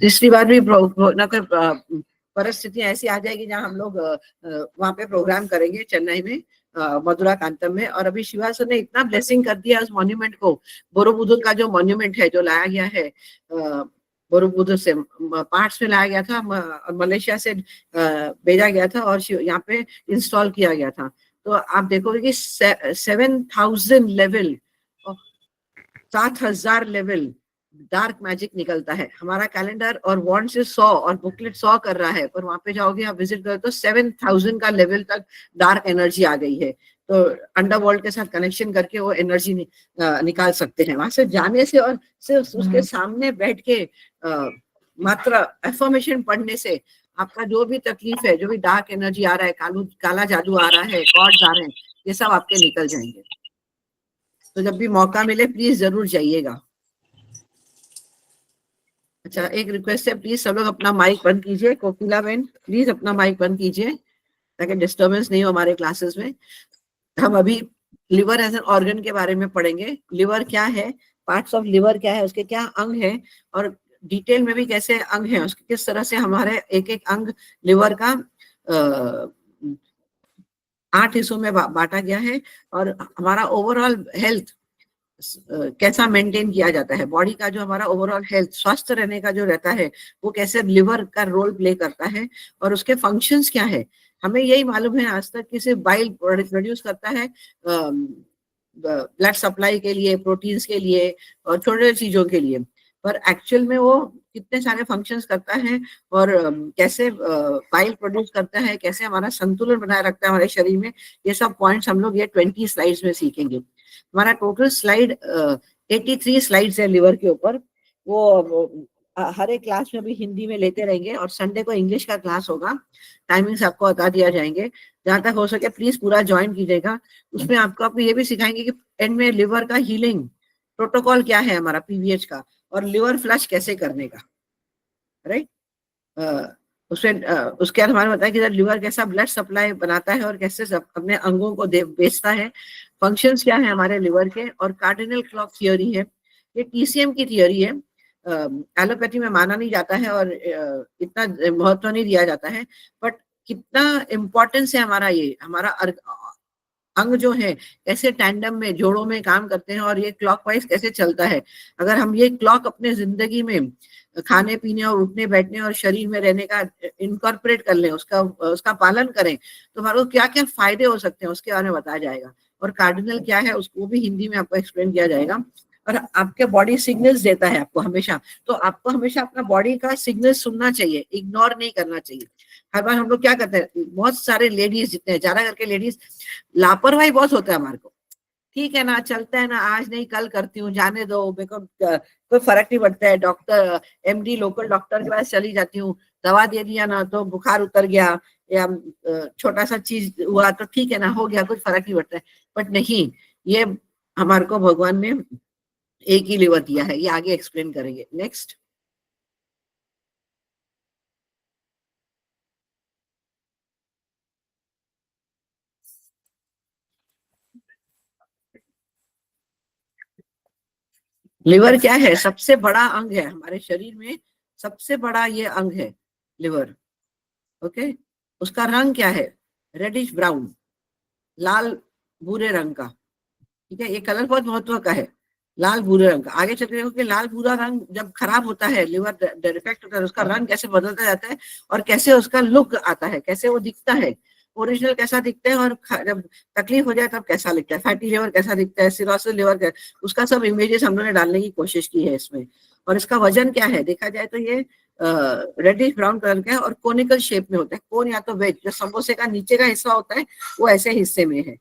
तीसरी बार भी ना कोई परिस्थितियां ऐसी आ जाएगी जहां हम लोग वहां पे प्रोग्राम करेंगे चेन्नई में, मधुरा कांतम में। और अभी शिवा सर ने इतना ब्लेसिंग कर दिया उस मॉन्यूमेंट को, बोरोबुदुर का जो मॉन्यूमेंट है जो लाया गया है बोरोबुदुर से पार्ट्स में लाया गया था, मलेशिया से भेजा गया था और यहाँ पे इंस्टॉल किया गया था। तो आप देखोगे कि 7,000 लेवल, 7,000 लेवल डार्क मैजिक निकलता है। हमारा कैलेंडर और वॉन्ड से 100 और बुकलेट 100 कर रहा है, पर वहां पे जाओगे आप विजिट करो तो 7,000 का लेवल तक डार्क एनर्जी आ गई है। तो अंडरवर्ल्ड के साथ कनेक्शन करके वो एनर्जी निकाल सकते हैं वहां से जाने से, और सिर्फ उसके सामने बैठ के मात्र एफर्मेशन पढ़ने से आपका जो भी तकलीफ है, जो भी डार्क एनर्जी आ रहा है, काला जादू आ रहा है, कॉर्ड्स आ रहे हैं, ये सब आपके निकल जाएंगे। तो जब भी मौका मिले प्लीज जरूर जाइएगा। अच्छा, एक रिक्वेस्ट है, प्लीज सब लोग अपना माइक बंद कीजिए। कोकिला बहन प्लीज अपना माइक बंद कीजिए ताकि डिस्टर्बेंस नहीं हो हमारे क्लासेस में। हम अभी लिवर एज एन ऑर्गन के बारे में पढ़ेंगे। लिवर क्या है, पार्ट्स ऑफ लिवर क्या है, उसके क्या अंग है, और डिटेल में भी कैसे अंग है उसके, किस तरह से हमारे एक एक अंग लिवर का 8 हिस्सों में बांटा गया है, और हमारा ओवरऑल हेल्थ कैसा मेंटेन किया जाता है, बॉडी का जो हमारा ओवरऑल हेल्थ, स्वस्थ रहने का जो रहता है, वो कैसे लिवर का रोल प्ले करता है, और उसके फंक्शंस क्या है। हमें यही मालूम है आज तक कि सिर्फ बाइल प्रोड्यूस करता है ब्लड सप्लाई के लिए, प्रोटीन्स के लिए और छोटे चीजों के लिए, पर एक्चुअल में वो कितने सारे फंक्शंस करता है, और कैसे बाइल प्रोड्यूस करता है, कैसे हमारा संतुलन बनाए रखता है हमारे शरीर में, ये सब पॉइंट्स हम लोग ये 20 स्लाइड्स में सीखेंगे। हमारा टोटल स्लाइड 83 स्लाइड्स है लिवर के ऊपर। वो हर एक क्लास में भी हिंदी में लेते रहेंगे, और संडे को इंग्लिश का क्लास होगा, टाइमिंग्स आपको बता दिया जाएंगे। जहां तक हो सके प्लीज पूरा ज्वाइन कीजिएगा। उसमें आपको ये भी सिखाएंगे कि एंड में लिवर का हीलिंग प्रोटोकॉल क्या है हमारा पीवीएच का, और लिवर फ्लश कैसे करने का, राइट। उसमें उसके बाद हमारे बताया कि लिवर कैसा ब्लड सप्लाई बनाता है और कैसे अपने अंगों को बेचता है, फंक्शंस क्या है हमारे लिवर के, और कार्डिनल क्लॉक थियोरी है, ये टीसीएम की थियोरी है। एलोपैथी में माना नहीं जाता है और इतना महत्व नहीं दिया जाता है, बट कितना इम्पोर्टेंस है हमारा, ये हमारा अंग जो है कैसे टैंडम में, जोड़ों में काम करते हैं, और ये क्लॉकवाइज कैसे चलता है। अगर हम ये क्लॉक अपने जिंदगी में खाने पीने और उठने बैठने और शरीर में रहने का इनकॉर्पोरेट कर लें, उसका पालन करें, तो हमारे को क्या क्या फायदे हो सकते हैं उसके बारे में बताया जाएगा। और कार्डिनल क्या है उसको भी हिंदी में आपको एक्सप्लेन किया जाएगा। और आपके बॉडी सिग्नल्स देता है आपको हमेशा, तो आपको हमेशा अपना बॉडी का सिग्नल सुनना चाहिए, इग्नोर नहीं करना चाहिए। हर बार हम लोग क्या करते हैं, बहुत सारे लेडीज जितने हैं, ज्यादा करके लेडीज लापरवाही बहुत होता है हमारे को। ठीक है ना, चलता है ना, आज नहीं कल करती हूँ, जाने दो, मेरे को कोई फर्क नहीं पड़ता है, डॉक्टर एमडी लोकल डॉक्टर के पास चली जाती हूँ, दवा दे दिया ना तो बुखार उतर गया, या छोटा सा चीज हुआ तो ठीक है ना, हो गया, कुछ फर्क नहीं पड़ता है। बट नहीं, ये हमारे को भगवान ने एक ही लिवर दिया है, ये आगे एक्सप्लेन करेंगे। नेक्स्ट, लिवर क्या है, सबसे बड़ा अंग है हमारे शरीर में, सबसे बड़ा ये अंग है लिवर। ओके, उसका रंग क्या है, रेडिश ब्राउन, लाल भूरे रंग का। ठीक है, ये कलर बहुत महत्व का है, लाल भूरे रंग का। आगे चल के देखो कि लाल भूरा रंग जब खराब होता है, लिवर डिफेक्ट होता है, उसका रंग कैसे बदलता जाता है, और कैसे उसका लुक आता है, कैसे वो दिखता है, ओरिजिनल कैसा दिखता है, और जब तकलीफ हो जाए तब कैसा दिखता है, फैटी लिवर कैसा दिखता है, सिरोसिस लिवर उसका सब इमेजेस हम लोगों ने डालने की कोशिश की है इसमें। और इसका वजन क्या है, देखा जाए तो ये रेडिश ब्राउन कलर का है, और कोनिकल शेप में होता है। कोन या तो वेज, जो समोसे का नीचे का हिस्सा होता है वो ऐसे हिस्से में है।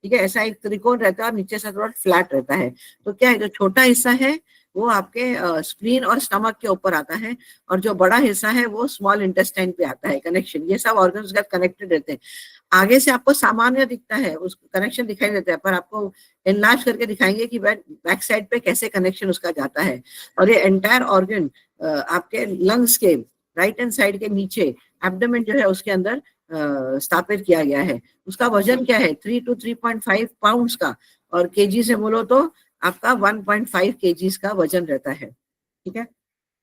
ठीक है, ऐसा एक त्रिकोण रहता है और नीचे से थोड़ा फ्लैट रहता है। तो क्या है, जो छोटा हिस्सा है वो आपके स्प्लीन और स्टमक के ऊपर आता है, और जो बड़ा हिस्सा है वो स्मॉल इंटेस्टाइन पे आता है। कनेक्शन, ये सब ऑर्गन्स के साथ कनेक्टेड रहते हैं। आगे से आपको सामान्य दिखता है, उस कनेक्शन दिखाई देता है, पर आपको एनलार्ज करके दिखाएंगे कि बैक साइड पे कैसे कनेक्शन उसका जाता है। और ये एंटायर ऑर्गन आपके लंग्स के राइट हैंड साइड के नीचे, एब्डोमेन जो है उसके अंदर स्थापित किया गया है। उसका वजन क्या है, 3 to 3.5 पाउंड्स का, और केजी से बोलो तो आपका 1.5 केजीज का वजन रहता है। ठीक है,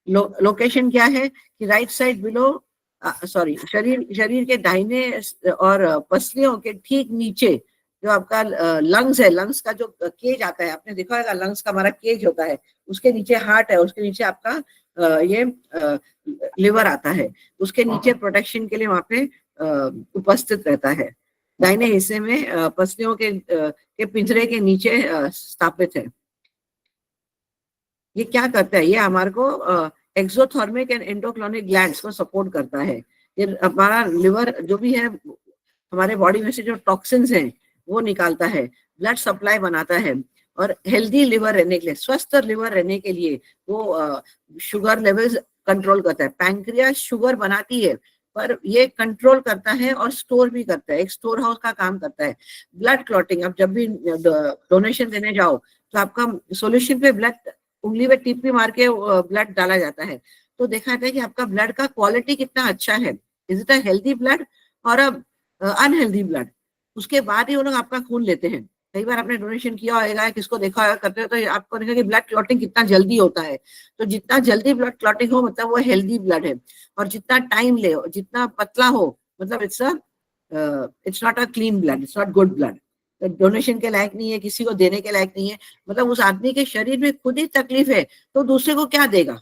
लोकेशन क्या है कि राइट साइड बिलो, सॉरी, शरीर के दाहिने और पसलियों के ठीक नीचे जो आपका लंग्स है, लंग्स का जो केज आता है, आपने देखा होगा लंग्स का हमारा केज होता है, उसके नीचे हार्ट है, उसके नीचे आपका ये लिवर आता है, उसके नीचे प्रोटेक्शन के लिए वहां पे उपस्थित रहता है, दाहिने हिस्से में पसलियों के पिंजरे के नीचे स्थापित है। ये क्या करता है, ये हमारे को एक्सोथर्मिक एंड एंडोक्लोनिक ग्लैंड्स को सपोर्ट करता है। ये हमारा लिवर जो भी है हमारे बॉडी में से जो टॉक्सिन्स हैं वो निकालता है, ब्लड सप्लाई बनाता है, और हेल्दी लिवर रहने के लिए, स्वस्थ लिवर रहने के लिए वो शुगर लेवल्स कंट्रोल करता है। पैंक्रियास शुगर बनाती है पर ये कंट्रोल करता है और स्टोर भी करता है, एक स्टोर हाउस का काम करता है। ब्लड क्लॉटिंग, आप जब भी डोनेशन देने जाओ तो आपका सोल्यूशन पे ब्लड उंगली पे टिप भी मार के ब्लड डाला जाता है, तो देखा जाता है कि आपका ब्लड का क्वालिटी कितना अच्छा है, is it a healthy blood और अनहेल्दी ब्लड, उसके बाद ही वो लोग आपका खून लेते हैं। कई बार आपने डोनेशन किया होगा, किसको देखा होगा करते हो, तो आपको देखा कि ब्लड क्लॉटिंग कितना जल्दी होता है, तो जितना जल्दी ब्लड क्लॉटिंग हो मतलब वो हेल्दी ब्लड है, और जितना टाइम ले, जितना पतला हो मतलब it's not a clean blood, it's not good blood, donation के लायक नहीं है, किसी को देने के लायक नहीं है, मतलब उस आदमी के शरीर में खुद ही तकलीफ है तो दूसरे को क्या देगा,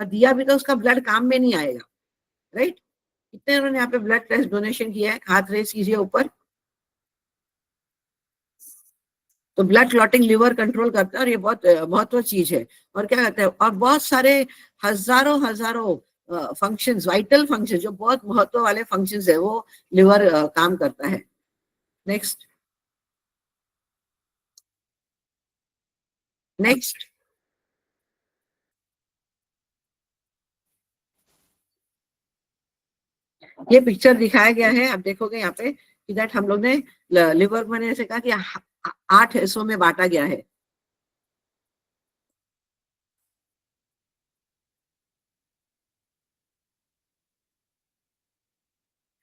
और दिया भी तो उसका ब्लड काम में नहीं आएगा, राइट। कितने उन्होंने यहाँ पे ब्लड टेस्ट डोनेशन किया है, हाथ रेस कीजिए ऊपर। तो ब्लड क्लॉटिंग लिवर कंट्रोल करता है और ये बहुत महत्व चीज है। और क्या कहते हैं, और बहुत सारे हजारों हजारों फंक्शंस, वाइटल फंक्शन जो बहुत महत्व वाले फंक्शंस है वो लिवर काम करता है। नेक्स्ट नेक्स्ट ये पिक्चर दिखाया गया है, आप देखोगे यहाँ पे कि दैट हम लोग ने लिवर, मैंने ऐसे कहा कि 8 हिस्सों में बांटा गया है।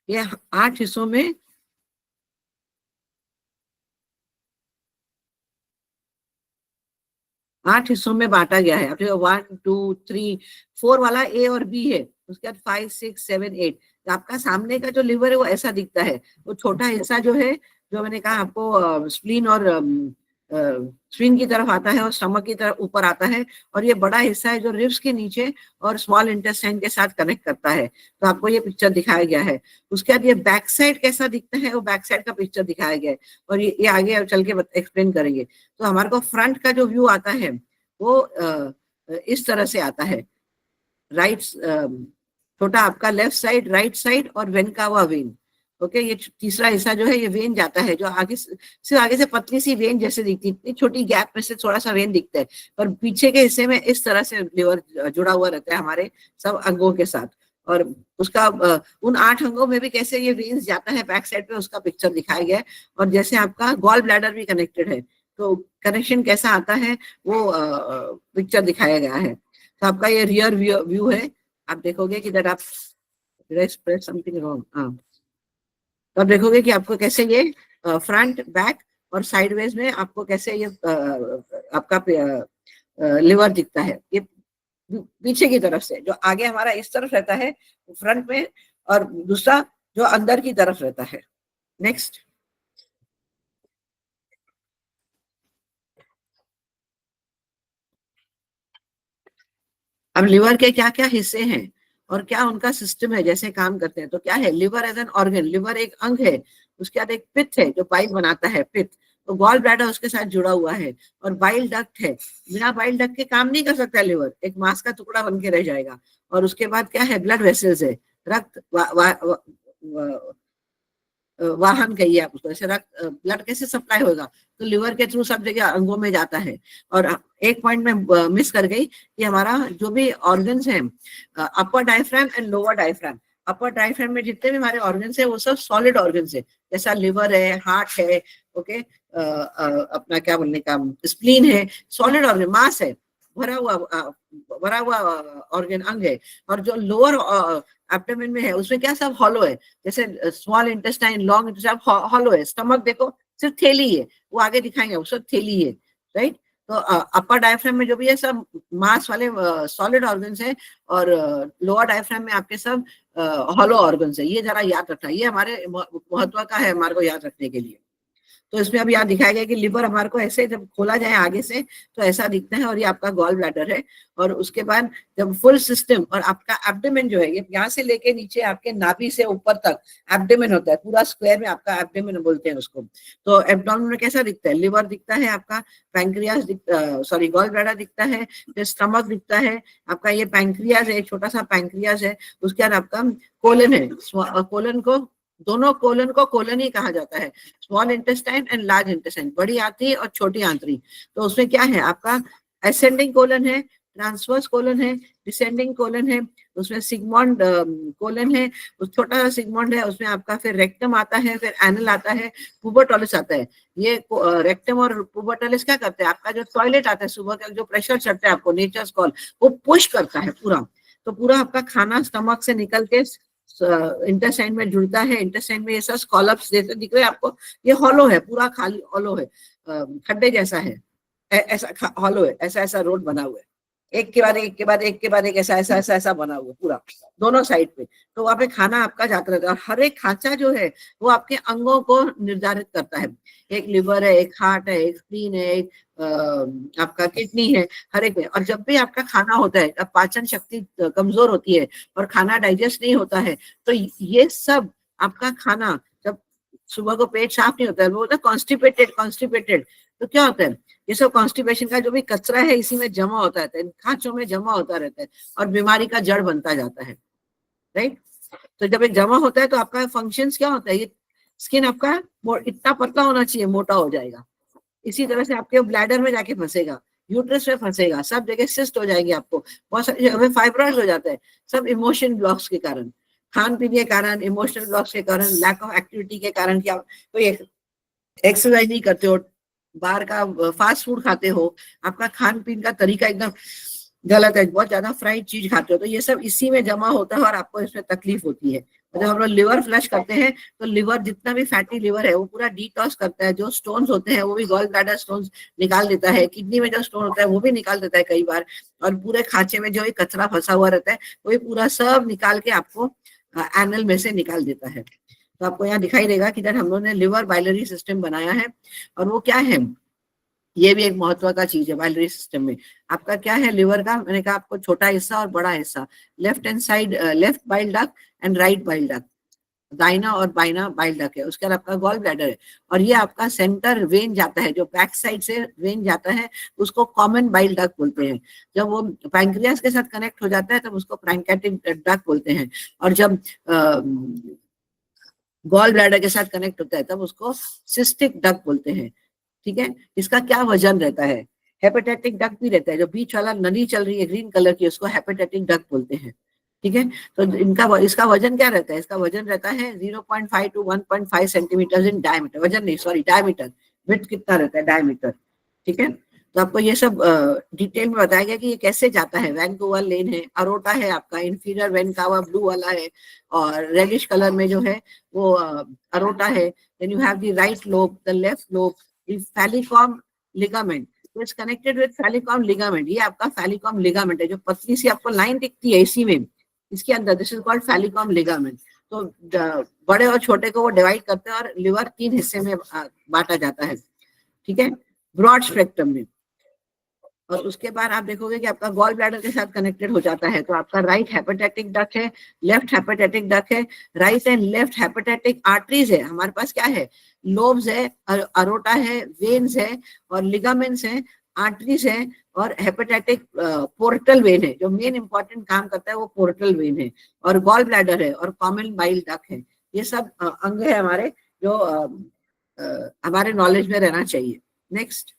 ये 8 हिस्सों में, 8 हिस्सों में बांटा गया है। आप 1 2 3 4 वाला ए और बी है, उसके बाद 5 6 7 8। आपका सामने का जो लिवर है वो ऐसा दिखता है, वो छोटा हिस्सा जो है, जो मैंने कहा आपको स्प्लीन और स्प्लीन की तरफ आता है और स्टमक की तरफ ऊपर आता है, और ये बड़ा हिस्सा है जो रिब्स के नीचे और स्मॉल इंटेस्टाइन के साथ कनेक्ट करता है। तो आपको ये पिक्चर दिखाया गया है। उसके बाद ये बैक साइड कैसा दिखता है, वो बैक साइड का पिक्चर दिखाया गया है, और ये आगे चल के एक्सप्लेन करेंगे। तो हमारे को फ्रंट का जो व्यू आता है वो इस तरह से आता है, राइट, छोटा आपका लेफ्ट साइड, राइट साइड और वेन का हुआ वेन। ओके, ये तीसरा हिस्सा जो है ये वेन जाता है, जो आगे सिर्फ आगे से पतली सी वेन जैसे दिखती है, इतनी छोटी गैप में से थोड़ा सा वेन दिखता है, पर पीछे के हिस्से में इस तरह से लिवर जुड़ा हुआ रहता है हमारे सब अंगों के साथ। और उसका उन 8 अंगों में भी कैसे ये वेन्स जाता है बैक साइड पे, उसका पिक्चर दिखाया गया है। और जैसे आपका गॉल ब्लैडर भी कनेक्टेड है, तो कनेक्शन कैसा आता है वो पिक्चर दिखाया गया है। तो आपका ये रियर व्यू है, आप देखोगे कि दैट आप प्रेस समथिंग रॉन्ग, हाँ, तो आप देखोगे कि आपको कैसे ये फ्रंट बैक और साइडवेज में आपको कैसे ये आपका लिवर दिखता है। ये पीछे की तरफ से, जो आगे हमारा इस तरफ रहता है फ्रंट में, और दूसरा जो अंदर की तरफ रहता है। नेक्स्ट, अब लिवर के क्या क्या हिस्से हैं और क्या उनका सिस्टम है, जैसे काम करते हैं। तो क्या है, liver as an organ, liver एक अंग है। उसके बाद एक पित्त है जो बाइल बनाता है, पित्त, तो गॉल ब्लैडर उसके साथ जुड़ा हुआ है, और बाइल डक्ट है। बिना बाइल डक्ट के काम नहीं कर सकता लिवर, एक मांस का टुकड़ा बन के रह जाएगा। और उसके बाद क्या है, ब्लड वेसल्स है, रक्त वाहन कहिए आप उसको, ऐसे रक्त ब्लड कैसे सप्लाई होगा, तो लिवर के थ्रू सब जगह अंगों में जाता है। और एक पॉइंट में मिस कर गई कि हमारा जो भी ऑर्गन्स हैं, upper diaphragm and lower diaphragm, upper diaphragm में जितने भी हमारे ऑर्गन्स है वो सब सॉलिड ऑर्गन्स है, जैसा लिवर है, हार्ट है, ओके, अपना क्या बोलने का, स्प्लीन है, सॉलिड ऑर्गन, मास है, भरा हुआ ऑर्गन, अंग है। और जो लोअर एब्डोमेन में है उसमें क्या, सब हॉलो है, जैसे small intestine, long intestine hollow है। स्टमक देखो सिर्फ थैली है, वो आगे दिखाएंगे, वो सब थैली है, राइट। तो अपर डायफ्राम में जो भी है सब मास वाले सॉलिड ऑर्गन्स है, और लोअर डायफ्राम में आपके सब हॉलो ऑर्गन्स है। ये जरा याद रखना, ये हमारे महत्व का है हमारे को याद रखने के लिए। तो इसमें अब यहाँ दिखाया गया कि लिवर हमारे को ऐसे जब खोला जाए आगे से तो ऐसा दिखता है, और ये आपका गॉल ब्लैडर है। और उसके बाद जब फुल सिस्टम और आपका एब्डोमेन जो है, ये यहाँ से लेके नीचे आपके नाभि से ऊपर तक एब्डोमेन होता है, पूरा स्क्वायर में आपका एब्डोमेन बोलते हैं उसको। तो एब्डोमेन में कैसा दिखता है, लिवर दिखता है आपका, पैंक्रियास सॉरी गॉल ब्लैडर दिखता है, फिर स्टमक दिखता है आपका, ये पैंक्रियास है, छोटा सा पैंक्रियास है। उसके बाद आपका कोलन है, कोलन को, दोनों कोलन को कोलन ही कहा जाता है, small intestine and large intestine, बड़ी आंतरी और छोटी आंतरी। तो उसमें क्या है आपका असेंडिंग कोलन है, ट्रांसवर्स कोलन है, डिसेंडिंग कोलन है, उसमें सिग्मोइड कोलन है, उस छोटा सा सिग्मोइड है, उसमें आपका फिर रेक्टम आता है, फिर एनल आता है, पुबर्टोलिस आता है। ये रेक्टम और पुबर्टोलिस क्या करते हैं, आपका जो टॉयलेट आता है सुबह का जो प्रेशर चढ़ता है आपको, नेचर्स कॉल, वो पुश करता है पूरा। तो पूरा आपका खाना स्टमक से निकल के इंटेस्टाइन में जुड़ता है। इंटेस्टाइन में ऐसा स्कॉलप्स जैसे दिख रहे हैं आपको, ये हॉलो है, पूरा खाली हॉलो है, खड्डे जैसा है, ऐसा हॉलो है, ऐसा ऐसा रोड बना हुआ है, एक के बाद एक के बाद एक के बाद एक ऐसा ऐसा ऐसा ऐसा बना हुआ पूरा दोनों साइड पे। तो वहां पे खाना आपका जाता रहता है, और हर एक खांचा जो है वो आपके अंगों को निर्धारित करता है। एक लिवर है, एक हार्ट है, एक स्प्लीन है, एक आपका किडनी है, हर एक में। और जब भी आपका खाना होता है, अब पाचन शक्ति कमजोर होती है और खाना डाइजेस्ट नहीं होता है, तो ये सब आपका खाना जब सुबह को पेट साफ नहीं होता है, वो होता है कॉन्स्टिपेटेड। कॉन्स्टिपेटेड तो क्या होता है, ये सब कॉन्स्टिपेशन का जो भी कचरा है इसी में जमा होता रहता है, खांचों में जमा होता रहता है, और बीमारी का जड़ बनता जाता है, राइट। तो जब ये जमा होता है तो आपका फंक्शंस क्या होता है, ये स्किन आपका इतना पतला होना चाहिए, मोटा हो जाएगा, इसी तरह से आपके ब्लैडर में जाके फंसेगा, यूट्रस में फंसेगा, सब जगह सिस्ट हो जाएंगे आपको, बहुत सारी जगह फाइब्रॉइड हो जाता है, सब इमोशन ब्लॉक्स के कारण, खान पीने के कारण, इमोशनल ब्लॉक्स के कारण, लैक ऑफ एक्टिविटी के कारण, कि आप कोई एक्सरसाइज नहीं करते हो, बाहर का फास्ट फूड खाते हो, आपका खान पीन का तरीका एकदम गलत है, बहुत ज्यादा फ्राइड चीज खाते हो, तो ये सब इसी में जमा होता है और आपको इसमें तकलीफ होती है। जब हम लोग लिवर फ्लश करते हैं तो लिवर जितना भी फैटी लिवर है वो पूरा डिटॉक्स करता है, जो स्टोन्स होते हैं वो भी गॉल ब्लैडर स्टोन्स निकाल देता है, किडनी में जो स्टोन होता है वो भी निकाल देता है कई बार, और पूरे खांचे में जो एक कचरा फंसा हुआ रहता है वो पूरा सब निकाल के आपको एनल में से निकाल देता है। तो आपको यहाँ दिखाई देगा कि जब हम लोगों ने लिवर बाइलरी सिस्टम बनाया है, और वो क्या है, ये भी एक महत्व का चीज है बाइलरी सिस्टम में। आपका क्या है लिवर का, मैंने कहा आपको छोटा हिस्सा और बड़ा हिस्सा, left hand side left bile duct and right bile duct, दाहिना और बाइना बाइल डक्ट है। उसके बाद आपका गॉल ब्लैडर है, और ये आपका सेंटर वेन जाता है, जो बैक साइड से वेन जाता है उसको कॉमन बाइल डक्ट बोलते हैं। जब वो पैंक्रियास के साथ कनेक्ट हो जाता है तब उसको पैंक्रेटिक डक्ट बोलते हैं, और जब गॉल ब्लैडर के साथ कनेक्ट होता है तब उसको सिस्टिक डक्ट बोलते हैं। ठीक है, इसका क्या वजन रहता है, हेपेटाइटिक डक्ट भी रहता है, जो बीच वाला नली चल रही है ग्रीन कलर की उसको हेपेटाइटिक डक्ट बोलते हैं। ठीक है, तो इसका वजन क्या रहता है, इसका वजन रहता है 0.5 to 1.5 सेंटीमीटर इन डायमीटर, वजन नहीं सॉरी डायमीटर, विड्थ कितना रहता है डायमीटर। ठीक है, तो आपको ये सब डिटेल में बताया गया कि ये कैसे जाता है। वैन कोवा लेन है, अरोटा है आपका, इंफीरियर वेन कावा ब्लू वाला है, और रेडिश कलर में जो है वो अरोटा है। Then you have the right lobe, the left lobe, falciform ligament, तो it's connected with falciform ligament. ये आपका फैलिकॉम लिगामेंट है, जो पतली सी आपको लाइन दिखती है इसी में, इसके अंदर, दिस इज कॉल्ड फैलिकॉम लिगामेंट। तो बड़े और छोटे को वो डिवाइड करते हैं, और लिवर 3 हिस्से में बांटा जाता है। ठीक है, ब्रॉड स्पेक्ट्रम में। और उसके बाद आप देखोगे कि आपका गॉल ब्लैडर के साथ कनेक्टेड हो जाता है, तो आपका राइट हेपेटाइटिक डक्ट है, लेफ्ट हेपेटाइटिक डक्ट है, राइट एंड लेफ्ट हेपेटाइटिक आर्टरीज है। हमारे पास क्या है, लोब्स है, अरोटा है, वेन्स है, और लिगामेंट्स है, आर्टरीज है, और हेपेटाइटिक पोर्टल वेन है, जो मेन इंपॉर्टेंट काम करता है वो पोर्टल वेन है, और गॉल ब्लैडर है, और कॉमन बाइल डक्ट है। ये सब अंग है हमारे, जो हमारे नॉलेज में रहना चाहिए। नेक्स्ट,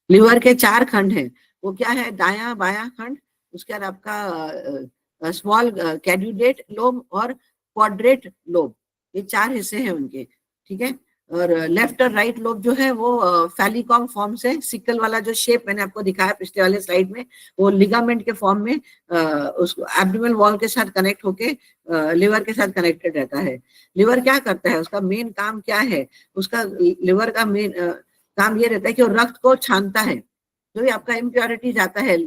लिवर के 4 खंड हैं, वो क्या है, दायां बायां खंड, उसके बाद आपका स्मॉल कैड्यूलेट लोब और क्वाड्रेट लोब, ये 4 हिस्से हैं उनके। ठीक है, और लेफ्ट और राइट लोब जो है वो फैलिकॉम फॉर्म से, सिकल वाला जो शेप मैंने आपको दिखाया पिछले वाले स्लाइड में, वो लिगामेंट के फॉर्म में उसको एब्डोमेनल वॉल के साथ कनेक्ट होके लिवर के साथ कनेक्टेड रहता है। लिवर क्या करता है, उसका मेन काम क्या है, उसका लिवर का मेन काम ये रहता है कि वो रक्त को छानता है। जो भी आपका इम्प्योरिटीज आता है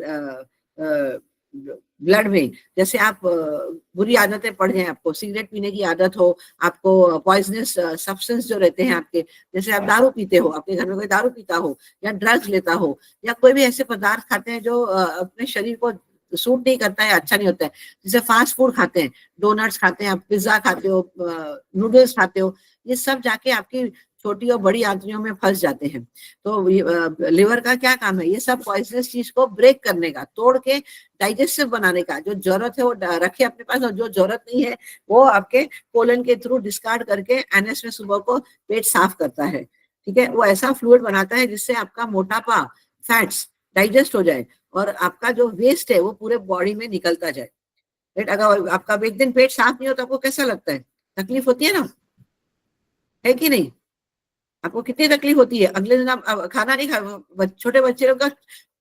ब्लड में, जैसे आप बुरी आदतें पड़ जाए, आपको सिगरेट पीने की आदत हो, आपको पॉइजनस सब्सटेंस जो रहते हैं आपके, जैसे आप दारू पीते हो, आपके घर में कोई दारू पीता हो या ड्रग्स लेता हो या कोई भी ऐसे पदार्थ खाते हैं जो अपने शरीर को सूट नहीं करता है, अच्छा नहीं होता है, जैसे फास्ट फूड खाते हैं, डोनट्स खाते हैं, आप पिज्जा खाते हो, नूडल्स खाते हो, ये सब जाके आपकी छोटी और बड़ी आंतड़ियों में फंस जाते हैं। तो लिवर का क्या काम है, ये सब पॉइजनस चीज को ब्रेक करने का, तोड़ के डाइजेस्टिव बनाने का, जो जरूरत है वो रखे अपने पास और जो जरूरत नहीं है वो आपके कोलन के थ्रू डिस्कार्ड करके एनएस में सुबह को पेट साफ करता है। ठीक है, वो ऐसा फ्लूइड बनाता है जिससे आपका मोटापा, फैट्स डाइजेस्ट हो जाए और आपका जो वेस्ट है वो पूरे बॉडी में निकलता जाए। राइट, अगर आपका एक दिन पेट साफ नहीं होता आपको कैसा लगता है, तकलीफ होती है ना, है कि नहीं? आपको कितनी तकलीफ होती है, अगले दिन आप खाना नहीं खा, छोटे बच्चे लोग का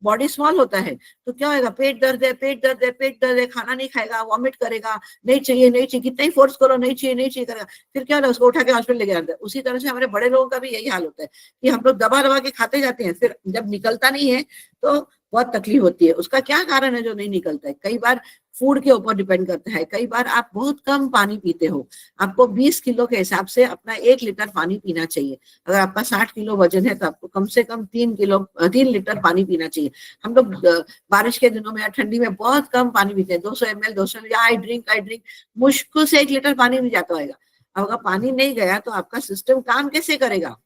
बॉडी स्मॉल होता है तो क्या होगा, पेट दर्द है, पेट दर्द है, पेट दर्द है, खाना नहीं खाएगा, वॉमिट करेगा, नहीं चाहिए नहीं चाहिए, कितना ही फोर्स करो, नहीं चाहिए नहीं चाहिए करेगा, फिर क्या होगा, उसको उठा के हॉस्पिटल लेके जाते हैं। उसी तरह से हमारे बड़े लोगों का भी यही हाल होता है कि हम लोग दबा दबा के खाते जाते हैं, फिर जब निकलता नहीं है तो बहुत तकलीफ होती है। उसका क्या कारण है जो नहीं निकलता है? कई बार फूड के ऊपर डिपेंड करता है, कई बार आप बहुत कम पानी पीते हो। आपको 20 किलो के हिसाब से अपना 1 लीटर पानी पीना चाहिए। अगर आपका 60 किलो वजन है तो आपको कम से कम 3 लीटर पानी पीना चाहिए। हम लोग बारिश के दिनों में या ठंडी में बहुत कम पानी पीते हैं, 200 ml 200 ml, आई ड्रिंक मुश्किल से 1 लीटर पानी भी जाता होगा। अब अगर पानी नहीं गया तो आपका सिस्टम काम कैसे करेगा,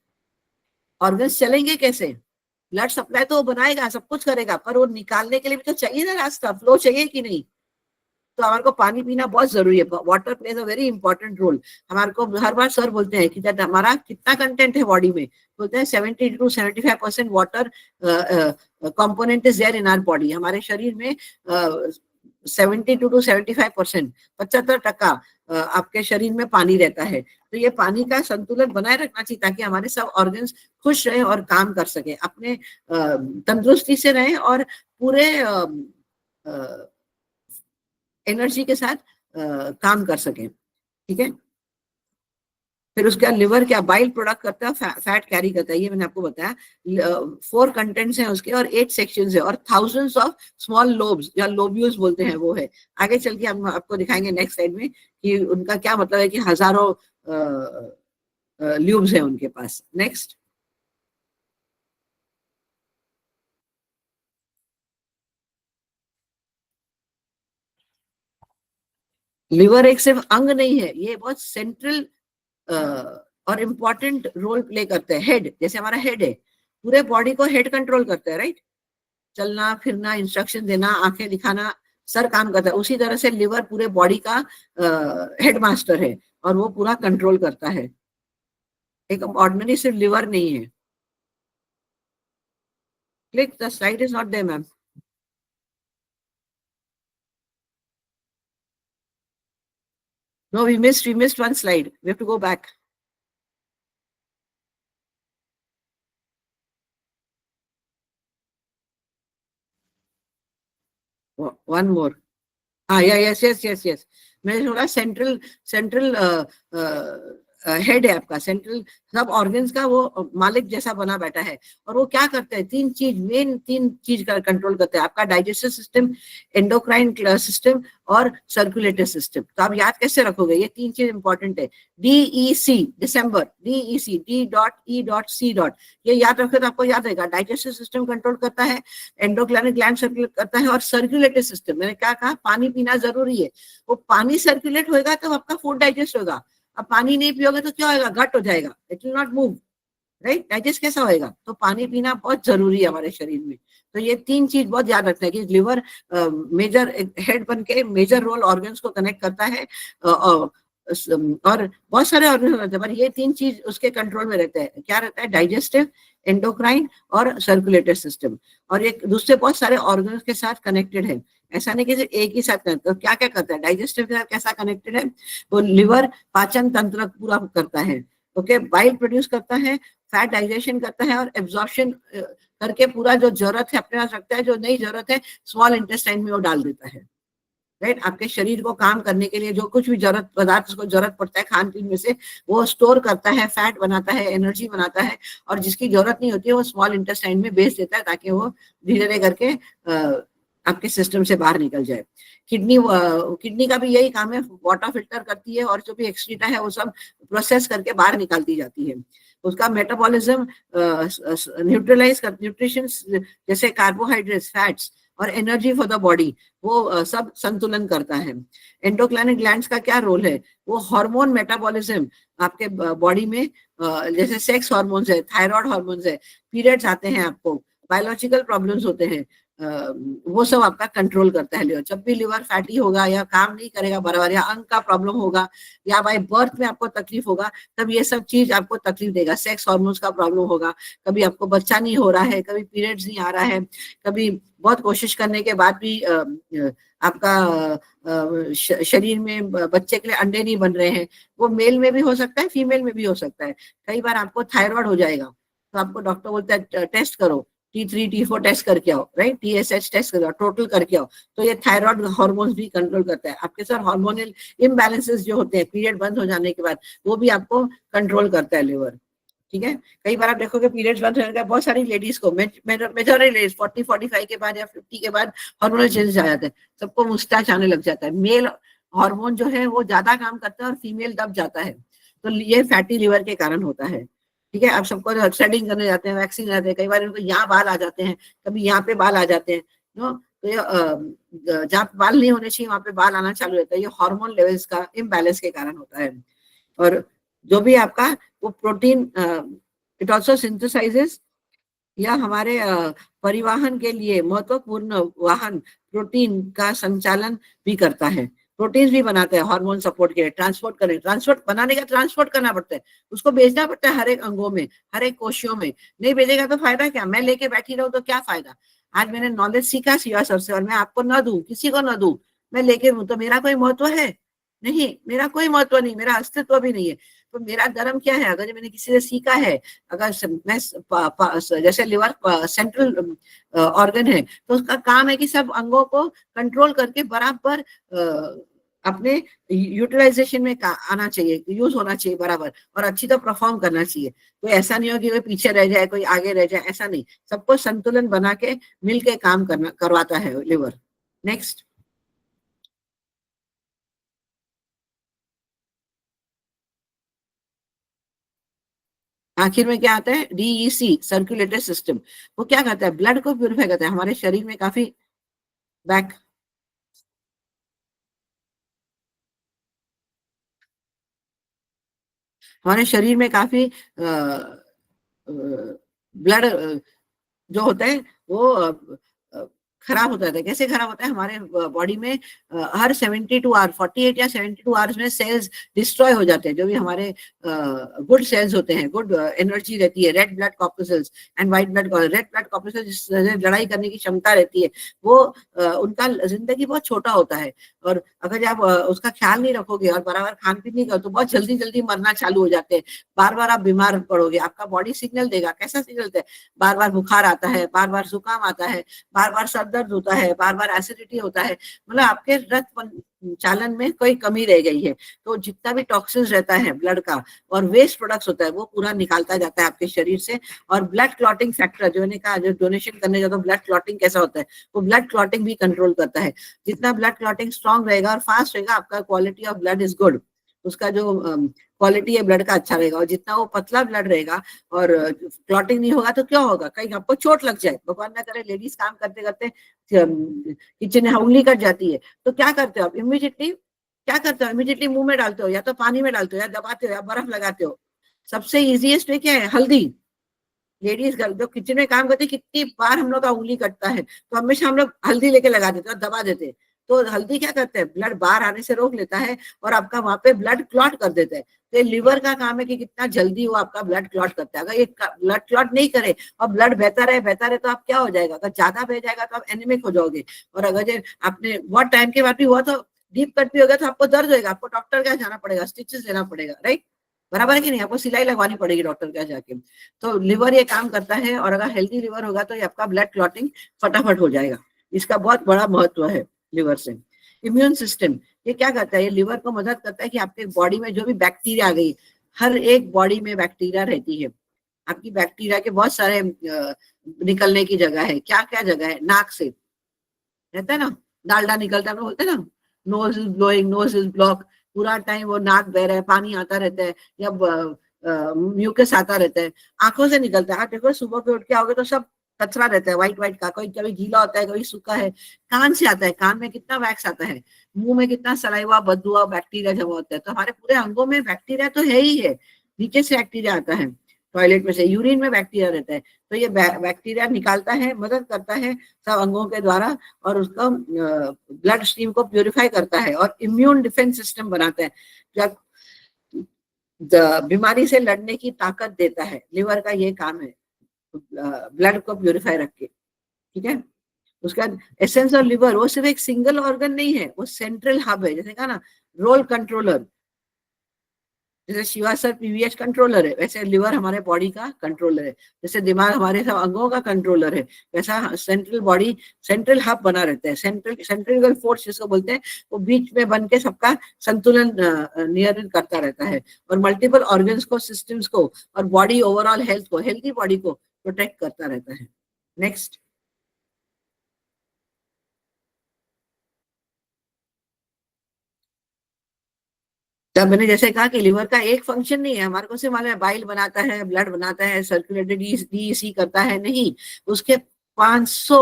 ऑर्गन्स चलेंगे कैसे? ब्लड सप्लाई तो वो बनाएगा, सब कुछ करेगा, पर वो निकालने के लिए भी तो चाहिए ना रास्ता, फ्लो चाहिए कि नहीं? तो हमारे को पानी पीना बहुत जरूरी है। Water plays a very important role. हमारे को हर बार सर बोलते हैं कि हमारा कितना कंटेंट है बॉडी में, बोलते हैं 70 to 75% water component is there in our body. हमारे शरीर में 72 to 75%, 75% आपके शरीर में पानी रहता है। तो ये पानी का संतुलन बनाए रखना चाहिए ताकि हमारे सब ऑर्गन्स खुश रहे और काम कर सके, अपने तंदुरुस्ती से रहे और पूरे एनर्जी के साथ काम कर सके। ठीक है, फिर उसका लिवर क्या बाइल प्रोडक्ट करता है, फैट कैरी करता है, ये मैंने आपको बताया। 4 कंटेंट्स हैं उसके और 8 सेक्शंस है और थाउजेंड्स ऑफ स्मॉल लोब्स या लोब्यूल्स बोलते हैं वो है। आगे चल के हम आपको दिखाएंगे नेक्स्ट स्लाइड में कि उनका क्या मतलब है कि हजारों ल्यूब्स है उनके पास। नेक्स्ट, लिवर एक सिर्फ अंग नहीं है, ये बहुत सेंट्रल और इम्पोर्टेंट रोल प्ले करते हैं। हेड, जैसे हमारा हेड है, पूरे बॉडी को हेड कंट्रोल करता है, राइट? चलना फिरना, इंस्ट्रक्शन देना, आंखें दिखाना, सर काम करता है। उसी तरह से लिवर पूरे बॉडी का हेड मास्टर है और वो पूरा कंट्रोल करता है। एक ऑर्डिनरी सिर्फ लिवर नहीं है। Click, the slide is not there ma'am. No, we missed one slide. We have to go back. One more. हाँ, yes. मैंने थोड़ा सेंट्रल हेड है आपका, सेंट्रल सब ऑर्गन्स का वो मालिक जैसा बना बैठा है। और वो क्या करता है, तीन चीज का कंट्रोल करता है, आपका डाइजेस्टिव सिस्टम, एंडोक्राइन सिस्टम और सर्कुलेटरी सिस्टम। तो आप याद कैसे रखोगे, ये 3 चीज इंपॉर्टेंट है। DEC, दिसंबर, DEC, D.E.C. ये याद रखो तो आपको याद रहेगा। डाइजेस्टिव सिस्टम कंट्रोल करता है, एंडोक्राइन ग्लैंड सर्कुलेट करता है और सर्कुलेटरी सिस्टम, मैंने क्या कहा, पानी पीना जरूरी है। वो पानी सर्कुलेट होगा तब आपका फूड डाइजेस्ट होगा। अब पानी नहीं पियोगे तो क्या होगा, घट हो जाएगा, it will not move, right? Digest कैसा होएगा? तो पानी पीना बहुत जरूरी है हमारे शरीर में। तो ये 3 चीज बहुत याद रखना है कि लिवर मेजर हेड बन के मेजर रोल ऑर्गन्स को कनेक्ट करता है और बहुत सारे ऑर्गन रहते हैं, पर ये 3 चीज उसके कंट्रोल में रहते हैं। क्या रहता है? डाइजेस्टिव, एंडोक्राइन और सर्कुलेटरी सिस्टम। और एक दूसरे बहुत सारे ऑर्गन्स के साथ कनेक्टेड है, ऐसा नहीं कि सिर्फ एक ही साथ कनेक्ट। तो क्या क्या करता है डाइजेस्टिव के साथ, कैसा कनेक्टेड है? वो लिवर पाचन तंत्र पूरा करता है, ओके, बाइल प्रोड्यूस करता है, फैट डाइजेशन करता है और एब्जॉर्प्शन करके पूरा जो जरूरत है अपने पास रखता है, जो नहीं जरूरत है स्मॉल इंटेस्टाइन में वो डाल देता है। राइट, आपके शरीर को काम करने के लिए जो कुछ भी जरूरत पदार्थ उसको जरूरत पड़ता है खान पीन में से, वो स्टोर करता है, फैट बनाता है, एनर्जी बनाता है, और जिसकी जरूरत नहीं होती है वो स्मॉल इंटेस्टाइन में भेज देता है ताकि वो धीरे धीरे करके आपके सिस्टम से बाहर निकल जाए। किडनी का भी यही काम है, वाटर फिल्टर करती है और जो भी एक्सक्रीटा है वो सब प्रोसेस करके बाहर निकालती जाती है। उसका मेटाबॉलिज्म न्यूट्रलाइज कर, न्यूट्रिशन जैसे कार्बोहाइड्रेट्स, फैट्स और एनर्जी फॉर द बॉडी, वो सब संतुलन करता है। एंडोक्राइन ग्लैंड्स का क्या रोल है, वो हार्मोन मेटाबॉलिज्म आपके बॉडी में, जैसे सेक्स हार्मोन्स है, थायराइड हार्मोन्स है, पीरियड्स आते हैं आपको, बायोलॉजिकल प्रॉब्लम्स होते हैं, वो सब आपका कंट्रोल करता है लिवर। जब भी लिवर फैटी होगा या काम नहीं करेगा बराबर, या अंग का प्रॉब्लम होगा, या बाय बर्थ में आपको तकलीफ होगा, तब ये सब चीज आपको तकलीफ देगा। सेक्स हार्मोन्स का प्रॉब्लम होगा, कभी आपको बच्चा नहीं हो रहा है, कभी पीरियड्स नहीं आ रहा है, कभी बहुत कोशिश करने के बाद भी आपका शरीर में बच्चे के लिए अंडे नहीं बन रहे हैं, वो मेल में भी हो सकता है, फीमेल में भी हो सकता है। कई बार आपको थायराइड हो जाएगा तो आपको डॉक्टर बोलता है टेस्ट करो, T3 T4 टेस्ट करके आओ, राइट, TSH टेस्ट करके आओ, टोटल करके आओ। तो ये थायराइड हार्मोन्स भी कंट्रोल करता है। आपके साथ हार्मोनल इम्बैलेंसेस जो होते हैं पीरियड बंद हो जाने के बाद, वो भी आपको कंट्रोल करता है लिवर। ठीक है, कई बार आप देखोगे पीरियड्स बंद होने के बाद बहुत सारी लेडीज को, मेजॉरिटी लेडीज 40-45 के बाद या 50 के बाद हार्मोनल चेंजेस आ जाते हैं, सबको मुस्टैच आने लग जाता है। मेल हार्मोन जो है वो ज्यादा काम करता है और फीमेल दब जाता है, तो ये फैटी लिवर के कारण होता है। ठीक है, आप सबको थ्रेडिंग करने जाते हैं, वैक्सीन जाते हैं, कई बार इनको यहाँ बाल आ जाते हैं, कभी यहाँ पे बाल आ जाते हैं, नो, तो ये जहाँ बाल नहीं होने चाहिए वहां पे बाल आना चालू होता है, ये हार्मोन लेवल्स का इम्बैलेंस के कारण होता है। और जो भी आपका वो प्रोटीन, इट ऑल्सो सिंथेसाइजेस, या हमारे परिवहन के लिए महत्वपूर्ण वाहन प्रोटीन का संचालन भी करता है। प्रोटीन भी बनाते हैं हार्मोन सपोर्ट के लिए, ट्रांसपोर्ट करें, ट्रांसपोर्ट बनाने का ट्रांसपोर्ट करना पड़ता है, उसको भेजना पड़ता है हर एक अंगों में, हर एक कोशियों में। नहीं भेजेगा तो फायदा क्या, मैं लेके बैठी रहूं तो क्या फायदा। आज मैंने नॉलेज सीखा शिवा सर से और मैं आपको ना दूं, किसी को ना दूं, मैं लेके दूं, तो मेरा कोई महत्व है नहीं, मेरा कोई महत्व नहीं, मेरा अस्तित्व भी नहीं है। तो मेरा धर्म क्या है, अगर मैंने किसी से सीखा है, अगर मैं जैसे लिवर सेंट्रल ऑर्गन है, तो उसका काम है कि सब अंगों को कंट्रोल करके बराबर अपने यूटिलाइजेशन में आना चाहिए, यूज होना चाहिए बराबर, और अच्छी तरह परफॉर्म करना चाहिए। कोई ऐसा नहीं हो कि कोई पीछे रह जाए, कोई आगे रह जाए, ऐसा नहीं, सबको संतुलन बना के मिल के काम करवाता है लिवर। नेक्स्ट, आखिर में क्या आता है, DEC, सर्कुलेटरी सिस्टम। वो क्या करता है, ब्लड को प्यूरिफाई करता है। हमारे शरीर में काफी बैक, हमारे शरीर में काफी ब्लड जो होता है वो खराब होता है। कैसे खराब होता है, हमारे बॉडी में हर 72 आवर, 48 या 72 आवर्स में सेल्स डिस्ट्रॉय हो जाते हैं, जो भी हमारे गुड सेल्स होते हैं, गुड एनर्जी रहती है, red blood corpuscles and white blood, red blood corpuscles लड़ाई करने की क्षमता रहती है, वो उनका जिंदगी बहुत छोटा होता है। और अगर आप उसका ख्याल नहीं रखोगे और बराबर खान पीन नहीं करो तो बहुत जल्दी जल्दी मरना चालू हो जाते हैं, बार बार आप बीमार पड़ोगे। आपका बॉडी सिग्नल देगा, कैसा सिग्नल देता है, बार बार बुखार आता है, बार बार जुकाम आता है, बार बार सर दर्द होता है, बार बार एसिडिटी होता है, मतलब आपके रक्त चालन में कोई कमी रह गई है। तो जितना भी टॉक्सिन्स रहता है ब्लड का और वेस्ट प्रोडक्ट्स होता है वो पूरा निकालता जाता है आपके शरीर से। और ब्लड क्लॉटिंग फैक्टर जो मैंने कहा, जो डोनेशन करने जाता है ब्लड क्लॉटिंग कैसा होता है, वो ब्लड क्लॉटिंग भी कंट्रोल करता है। जितना ब्लड क्लॉटिंग स्ट्रांग रहेगा और फास्ट रहेगा, आपका quality of blood is good, उसका जो क्वालिटी है ब्लड का अच्छा रहेगा। और जितना वो पतला ब्लड रहेगा और क्लॉटिंग नहीं होगा तो क्या होगा, कहीं आपको चोट लग जाए, भगवान ना करे, लेडीज काम करते करते किचन में उंगली कट जाती है, तो क्या करते हो आप, इमीडिएटली क्या करते हो, इमीडिएटली मुंह में डालते हो, या तो पानी में डालते हो, या दबाते हो, या बर्फ लगाते हो। सबसे इजीएस्ट वे क्या है, हल्दी। लेडीज जो किचन में काम करती है, कितनी बार हम लोग का उंगली कटता है, तो हमेशा हम लोग हल्दी लेके लगा देते हैं और दबा देते हैं। तो हल्दी क्या करते हैं, ब्लड बाहर आने से रोक लेता है और आपका वहां पे ब्लड क्लॉट कर देता है। तो लिवर का काम है कि कितना जल्दी वो आपका ब्लड क्लॉट करता है। अगर ये ब्लड क्लॉट नहीं करे और ब्लड बहता रहे तो आप क्या हो जाएगा, अगर ज्यादा बह जाएगा तो आप एनीमिक हो जाओगे। और अगर ये आपने बहुत टाइम के बाद भी हुआ तो डीप कट भी होगा तो आपको दर्द होगा, आपको डॉक्टर क्या जाना पड़ेगा, स्टिचेस लेना पड़ेगा, राइट। बराबर है कि नहीं? आपको सिलाई लगवानी पड़ेगी डॉक्टर के जाके। तो लिवर ये काम करता है, और अगर हेल्दी लिवर होगा तो ये आपका ब्लड क्लॉटिंग फटाफट हो जाएगा। इसका बहुत बड़ा महत्व है लिवर से। इम्यून सिस्टम ये क्या करता है? ये लिवर को मदद करता है कि आपके बॉडी में जो भी बैक्टीरिया आ गई, हर एक बॉडी में बैक्टीरिया रहती है। आपकी बैक्टीरिया के बहुत सारे निकलने की जगह है। क्या क्या जगह है? नाक से रहता है ना, डालडा निकलता है, हम लोग बोलते हैं ना, nose is blowing, nose is block, पूरा टाइम वो नाक बह रहा है, पानी आता रहता है, या म्यूकस आता रहता है, आंखों से निकलता है। आप देखो सुबह के उठ के आओगे तो सब कचरा रहता है, व्हाइट व्हाइट का, कोई कभी गीला होता है, कभी सूखा है। कान से आता है, कान में कितना वैक्स आता है, मुंह में कितना सलाइवा, बदबुआ, बैक्टीरिया जमा होता है। तो हमारे पूरे अंगों में बैक्टीरिया तो है ही है, नीचे से बैक्टीरिया आता है, टॉयलेट में से, यूरिन में बैक्टीरिया रहता है। तो ये बैक्टीरिया निकालता है, मदद करता है सब अंगों के द्वारा, और उसका ब्लड स्ट्रीम को प्यूरिफाई करता है, और इम्यून डिफेंस सिस्टम बनाता है, जब बीमारी से लड़ने की ताकत देता है। लिवर का ये काम है, ब्लड को प्यूरिफाई रख के, ठीक है। उसका एसेंस ऑफ लिवर, वो सिर्फ एक सिंगल ऑर्गन नहीं है, वो सेंट्रल हब है। जैसे कहा ना, रोल कंट्रोलर, जैसे शिवा सर पीवीएच कंट्रोलर है, वैसे लिवर हमारे बॉडी का कंट्रोलर है। जैसे दिमाग हमारे सब अंगों का कंट्रोलर है, वैसा सेंट्रल बॉडी, सेंट्रल हब बना रहता है। सेंट्रल फोर्स जिसको बोलते हैं, वो बीच में बन के सबका संतुलन नियंत्रित करता रहता है, और मल्टीपल ऑर्गन्स को, सिस्टम्स को, और बॉडी ओवरऑल हेल्थ को, हेल्थी बॉडी को प्रोटेक्ट करता रहता है। नेक्स्ट। तब मैंने जैसे कहा कि लिवर का एक फंक्शन नहीं है, हमारे को सिर्फ मालूम है बाइल बनाता है, ब्लड बनाता है, सर्कुलेटेड डीसी करता है, नहीं, उसके 500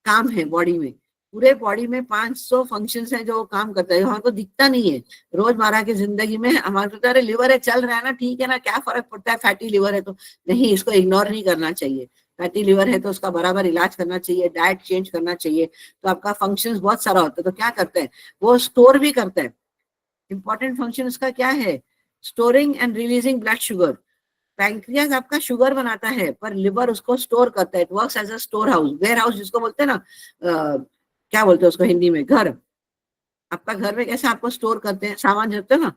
काम है बॉडी में। पूरे बॉडी में 500 फंक्शंस हैं जो वो काम करता है, हमारे को दिखता नहीं है। रोजमर्रा की जिंदगी में हमारे को, अरे लिवर है, चल रहा है ना, ठीक है ना, क्या फर्क पड़ता है, फैटी लिवर है तो। नहीं, इसको इग्नोर नहीं करना चाहिए। फैटी लिवर है तो उसका बराबर इलाज करना चाहिए, डाइट चेंज करना चाहिए। तो आपका फंक्शंस बहुत सारा होता है। तो क्या करते हैं, वो स्टोर भी करते हैं। इंपॉर्टेंट फंक्शन उसका क्या है? Storing and releasing blood sugar. Pancreas आपका शुगर बनाता है, पर लिवर उसको स्टोर करता है। It works as a storehouse, warehouse जिसको बोलते हैं ना, क्या बोलते हैं उसको हिंदी में, घर। आपका घर में कैसे आपको स्टोर करते हैं, सामान रखते हो ना,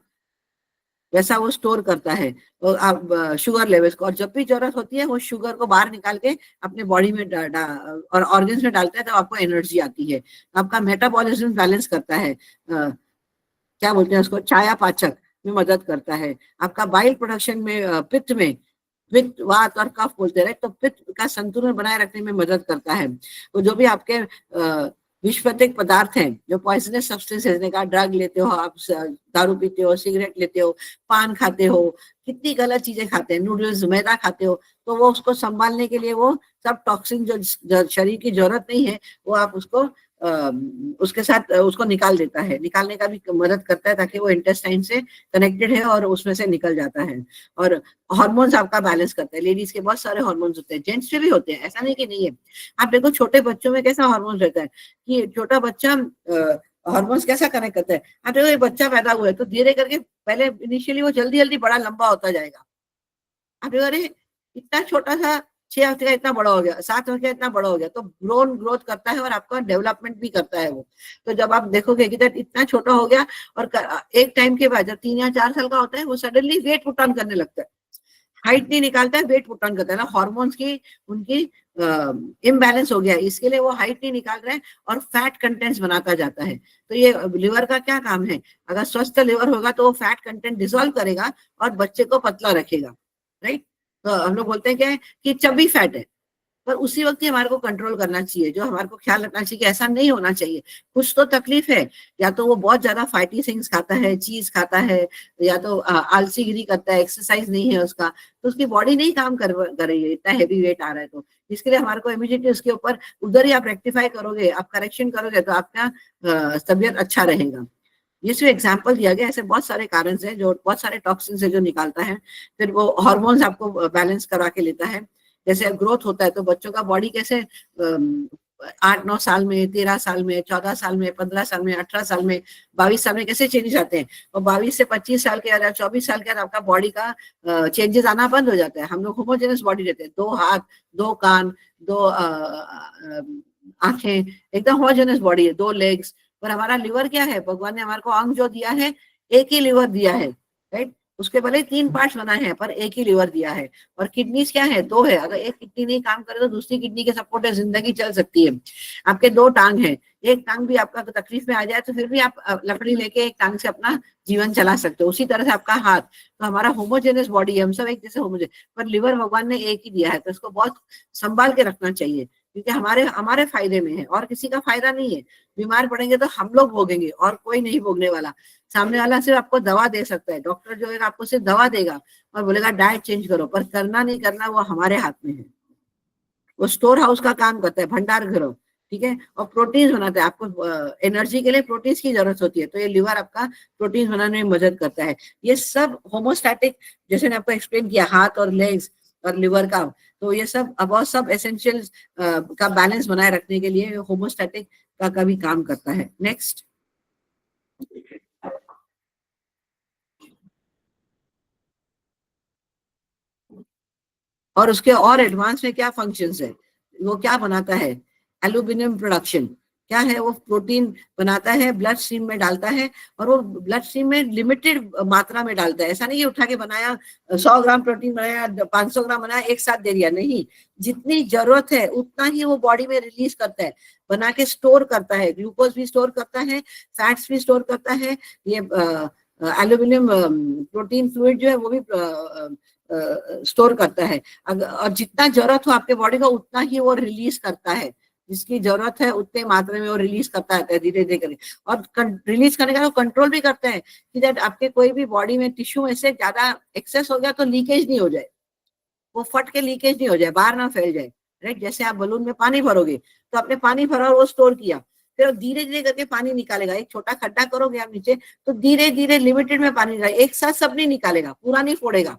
वैसा वो स्टोर करता है। तो आप शुगर लेवल्स को, और जब भी जरूरत होती है वो शुगर को बाहर निकाल के अपने बॉडी में और ऑर्गन्स में डालता है, तो आपको एनर्जी आती है। आपका मेटाबॉलिज्म बैलेंस करता है, क्या बोलते हैं उसको, चयापाचक में मदद करता है। आपका बाइल प्रोडक्शन में, पित्त में, पित्त, वात और कफ बोलते रहे, तो पित्त का संतुलन बनाए रखने में मदद करता है। तो जो भी आपके विषपतिक पदार्थ हैं, जो पॉइजनस सब्सटेंसेस ने कहा, ड्रग लेते हो आप, दारू पीते हो, सिगरेट लेते हो, पान खाते हो, कितनी गलत चीजें खाते हैं, नूडल्स, मैदा खाते हो, तो वो उसको संभालने के लिए वो सब टॉक्सिन जो शरीर की जरूरत नहीं है, वो आप उसको उसके साथ उसको निकाल देता है, निकालने का भी मदद करता है, ताकि वो इंटेस्टाइन से कनेक्टेड है और उसमें से निकल जाता है। और हार्मोन्स आपका बैलेंस करता है। लेडीज के बहुत सारे हार्मोन्स होते हैं, जेंट्स के भी होते हैं, ऐसा नहीं कि नहीं है। आप देखो छोटे बच्चों में कैसा हार्मोन्स रहता है, कि छोटा बच्चा हार्मोन्स कैसा कनेक्ट करता है। आप देखो एक बच्चा पैदा हुआ है तो धीरे करके, पहले इनिशियली वो जल्दी जल्दी बड़ा लंबा होता जाएगा। आप देखो, अरे इतना छोटा सा, 6 हफ्ते का इतना बड़ा हो गया, 7 हफ्ते का इतना बड़ा हो गया, तो ग्रोथ करता है और आपका डेवलपमेंट भी करता है वो। तो जब आप देखोगे कि इतना छोटा हो गया, और एक टाइम के बाद जब 3 या 4 साल का होता है, वो सडनली वेट पुट ऑन करने लगता है, हाइट नहीं निकालता है, वेट पुट ऑन करता है ना, हार्मोन्स की उनकी इम्बैलेंस हो गया है, इसके लिए वो हाइट नहीं निकाल रहे हैं और फैट कंटेंट्स बनाता जाता है। तो ये लिवर का क्या काम है? अगर स्वस्थ लिवर होगा तो वो फैट कंटेंट डिसॉल्व करेगा और बच्चे को पतला रखेगा, राइट। तो हम लोग बोलते हैं क्या है, कि चबी फैट है, पर उसी वक्त ही हमारे को कंट्रोल करना चाहिए, जो हमारे को ख्याल रखना चाहिए कि ऐसा नहीं होना चाहिए। कुछ तो तकलीफ है, या तो वो बहुत ज्यादा फैटी थिंग्स खाता है, चीज खाता है, या तो आलसीगिरी करता है, एक्सरसाइज नहीं है उसका, तो उसकी बॉडी नहीं काम कर रही है, इतना हैवी वेट आ रहा है। तो इसके लिए हमारे को इमीडिएटली उसके ऊपर, उधर ही आप रेक्टिफाई करोगे, आप करेक्शन करोगे, तो आपका तबियत अच्छा रहेगा। ये सिर्फ एग्जाम्पल दिया गया, ऐसे बहुत सारे कारण हैं, जो बहुत सारे टॉक्सिन है जो निकालता है। फिर वो हार्मोन्स आपको बैलेंस करा के लेता है। जैसे ग्रोथ होता है तो बच्चों का बॉडी कैसे 8-9 साल में, 13 साल में, 14 साल में, 15 साल में, 18 साल में, 22 साल में कैसे चेंजेस आते हैं, और 22 से 25 साल के या 24 साल के बाद आपका बॉडी का चेंजेस आना बंद हो जाता है। हम लोग होमोजेनस बॉडी रहते हैं, 2 हाथ, 2 कान, 2 आंखें, एकदम होमोजेनस बॉडी है, 2 लेग्स। पर हमारा लिवर क्या है, भगवान ने हमारे को अंग जो दिया है, एक ही लिवर दिया है, राइट। उसके भले 3 पार्ट्स बनाए हैं पर एक ही लिवर दिया है। और किडनीज क्या है, 2 है। अगर एक किडनी नहीं काम करे तो दूसरी किडनी के सपोर्ट से जिंदगी चल सकती है। आपके 2 टांग है, एक टांग भी आपका तकलीफ में आ जाए तो फिर भी आप लकड़ी लेके एक टांग से अपना जीवन चला सकते हो। उसी तरह से आपका हाथ, तो हमारा होमोजेनियस बॉडी है, हम सब एक जैसे होमोजेन, पर लिवर भगवान ने एक ही दिया है, तो इसको बहुत संभाल के रखना चाहिए, क्योंकि हमारे हमारे फायदे में है और किसी का फायदा नहीं है। बीमार पड़ेंगे तो हम लोग भोगेंगे और कोई नहीं भोगने वाला। सामने वाला सिर्फ आपको दवा दे सकता है, डॉक्टर जो है आपको सिर्फ दवा देगा और बोलेगा डाइट चेंज करो, पर करना नहीं करना वो हमारे हाथ में है। वो स्टोर हाउस का काम करता है, भंडार गृह, ठीक है। और प्रोटीन बनाता है, आपको एनर्जी के लिए प्रोटीन की जरूरत होती है, तो ये लिवर आपका प्रोटीन बनाने में मदद करता है। ये सब होमोस्टैटिक, जैसे मैंने आपको एक्सप्लेन किया, हाथ और लेग्स और लिवर का, तो ये सब बहुत सब एसेंशियल्स का बैलेंस बनाए रखने के लिए होमोस्टैटिक का भी काम करता है। नेक्स्ट। और उसके और एडवांस में क्या फंक्शंस है, वो क्या बनाता है, एल्यूमिनियम प्रोडक्शन, क्या है वो, प्रोटीन बनाता है, ब्लड स्ट्रीम में डालता है, और वो ब्लड स्ट्रीम में लिमिटेड मात्रा में डालता है। ऐसा नहीं कि उठा के बनाया 100 ग्राम प्रोटीन बनाया, 500 ग्राम बनाया, एक साथ दे दिया, नहीं, जितनी जरूरत है उतना ही वो बॉडी में रिलीज करता है, बना के स्टोर करता है, ग्लूकोज भी स्टोर करता है, फैट्स भी स्टोर करता है। ये एल्यूमिनियम प्रोटीन फ्लूइड जो है वो भी स्टोर करता है। और जितना जरूरत हो आपके बॉडी का उतना ही वो रिलीज करता है, जिसकी जरूरत है उतने मात्रा में वो रिलीज करता है धीरे धीरे करके। और रिलीज करने का कंट्रोल भी करते हैं कि जब आपके कोई भी बॉडी में टिश्यू में से ज्यादा एक्सेस हो गया तो लीकेज नहीं हो जाए, वो फट के लीकेज नहीं हो जाए, बाहर ना फैल जाए। राइट, जैसे आप बलून में पानी भरोगे तो आपने पानी भरा और वो स्टोर किया, फिर धीरे धीरे करके पानी निकालेगा। एक छोटा खड्डा करोगे आप नीचे तो धीरे धीरे लिमिटेड में पानी निकालेगा, एक साथ सब नहीं निकालेगा, पूरा नहीं फोड़ेगा।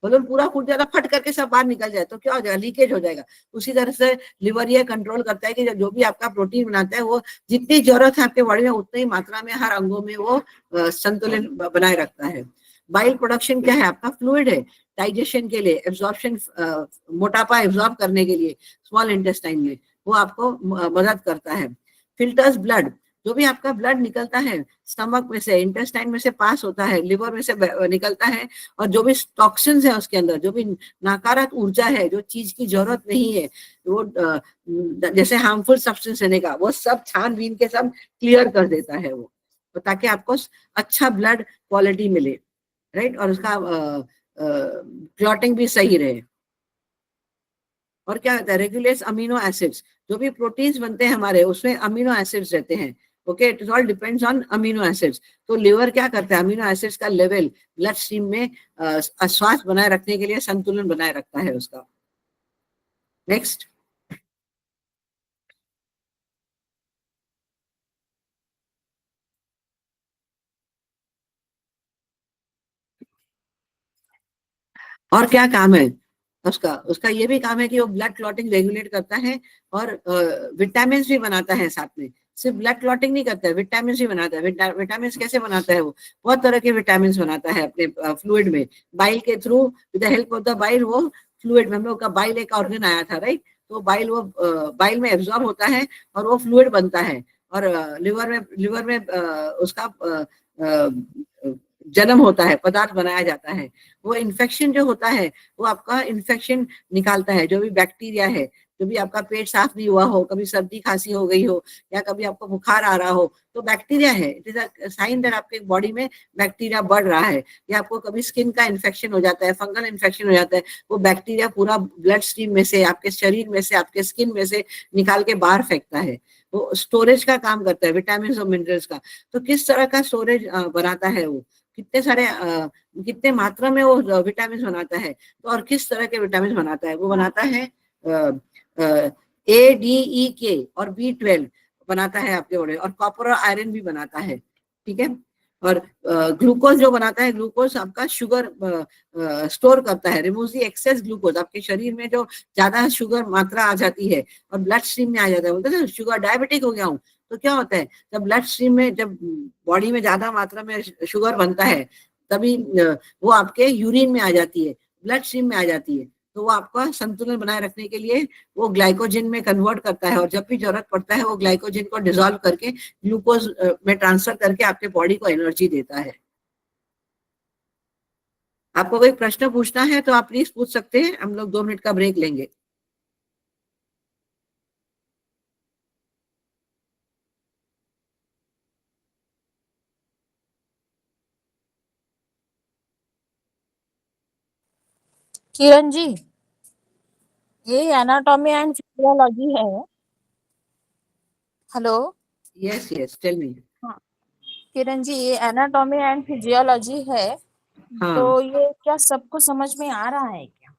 बलून पूरा फूट जाएगा, फट करके सब बाहर निकल जाए तो क्या हो जाएगा, लीकेज हो जाएगा। उसी तरह से लिवर ये कंट्रोल करता है कि जो भी आपका प्रोटीन बनाता है वो जितनी जरूरत है आपके बॉडी में उतनी ही मात्रा में हर अंगों में वो संतुलन बनाए रखता है। बाइल प्रोडक्शन क्या है, आपका फ्लूइड है, डाइजेशन के लिए, एब्जॉर्प्शन, मोटापा एब्जॉर्ब करने के लिए स्मॉल इंटेस्टाइन में, वो आपको मदद करता है। फिल्टर्स ब्लड, जो भी आपका ब्लड निकलता है स्टमक में से, इंटेस्टाइन में से पास होता है, लिवर में से निकलता है, और जो भी टॉक्सिन्स है उसके अंदर, जो भी नकारात्मक ऊर्जा है, जो चीज की जरूरत नहीं है, वो जैसे हार्मफुल सब्सटेंस लेने का, वो सब छानबीन के सब क्लियर कर देता है वो, तो ताकि आपको अच्छा ब्लड क्वालिटी मिले। राइट, और उसका क्लॉटिंग भी सही रहे। और क्या होता है, रेगुलेट्स अमीनो एसिड्स, जो भी प्रोटीन्स बनते हैं हमारे उसमें अमीनो एसिड्स रहते हैं। Okay, it is all depends on amino acids. तो लिवर क्या करता है, अमीनो एसिड्स का लेवल ब्लड स्ट्रीम में स्वास्थ्य बनाए रखने के लिए संतुलन बनाए रखता है उसका। नेक्स्ट। और क्या काम है उसका, उसका ये भी काम है कि वो ब्लड क्लॉटिंग रेगुलेट करता है और विटामिन भी बनाता है साथ में। सिर्फ ब्लड क्लॉटिंग नहीं करता है, विटामिन भी बनाता है। विटामिन कैसे बनाता है, वो बहुत तरह के विटामिन बनाता है अपने फ्लूइड में, बाइल के through, with the help of the bile. वो फ्लूइड में, हम लोग का बाइल एक ऑर्गन आया था, राइट, तो बाइल वो बाइल में एब्जॉर्ब होता है और वो फ्लूइड बनता है। और लिवर में उसका जन्म होता है, पदार्थ बनाया जाता है। वो इन्फेक्शन जो होता है वो आपका इन्फेक्शन निकालता है, जो भी बैक्टीरिया है, जो भी आपका पेट साफ नहीं हुआ हो, कभी सर्दी खांसी हो गई हो, या कभी आपको बुखार आ रहा हो, तो बैक्टीरिया है, it is a sign that आपके बॉडी में बैक्टीरिया बढ़ रहा है। या आपको कभी स्किन का इन्फेक्शन हो जाता है, फंगल इन्फेक्शन हो जाता है, वो बैक्टीरिया पूरा ब्लड स्ट्रीम में से, आपके शरीर में से, आपके स्किन में से निकाल के बाहर फेंकता है। वो स्टोरेज का काम करता है, विटामिन और मिनरल्स का। तो किस तरह का स्टोरेज बनाता है वो, कितने सारे कितने मात्रा में वो विटामिन बनाता है, तो और किस तरह के विटामिन बनाता है, वो बनाता है ADE, और B12 बनाता है आपके बॉडी, और कॉपर और आयरन भी बनाता है। ठीक है, और ग्लूकोज जो बनाता है, ग्लूकोज आपका शुगर स्टोर करता है, रिमूव द एक्सेस ग्लूकोज। आपके शरीर में जो ज्यादा शुगर मात्रा आ जाती है और ब्लड स्ट्रीम में आ जाता है, बोलते हैं ना शुगर डायबिटिक हो गया हूँ, तो क्या होता है, जब ब्लड स्ट्रीम में, जब बॉडी में ज्यादा मात्रा में शुगर बनता है, तभी वो आपके यूरिन में आ जाती है, ब्लड स्ट्रीम में आ जाती है। तो वो आपका संतुलन बनाए रखने के लिए वो ग्लाइकोजन में कन्वर्ट करता है, और जब भी जरूरत पड़ता है वो ग्लाइकोजन को डिसॉल्व करके ग्लूकोज में ट्रांसफर करके आपके बॉडी को एनर्जी देता है। आपको कोई प्रश्न पूछना है तो आप प्लीज पूछ सकते हैं, हम लोग 2 मिनट का ब्रेक लेंगे। किरण जी, ये एनाटॉमी एंड फिजियोलॉजी है। Hello. Yes yes, tell me. हाँ, किरण जी, ये एनाटॉमी एंड फिजियोलॉजी है, तो हाँ, ये क्या सबको समझ में आ रहा है क्या?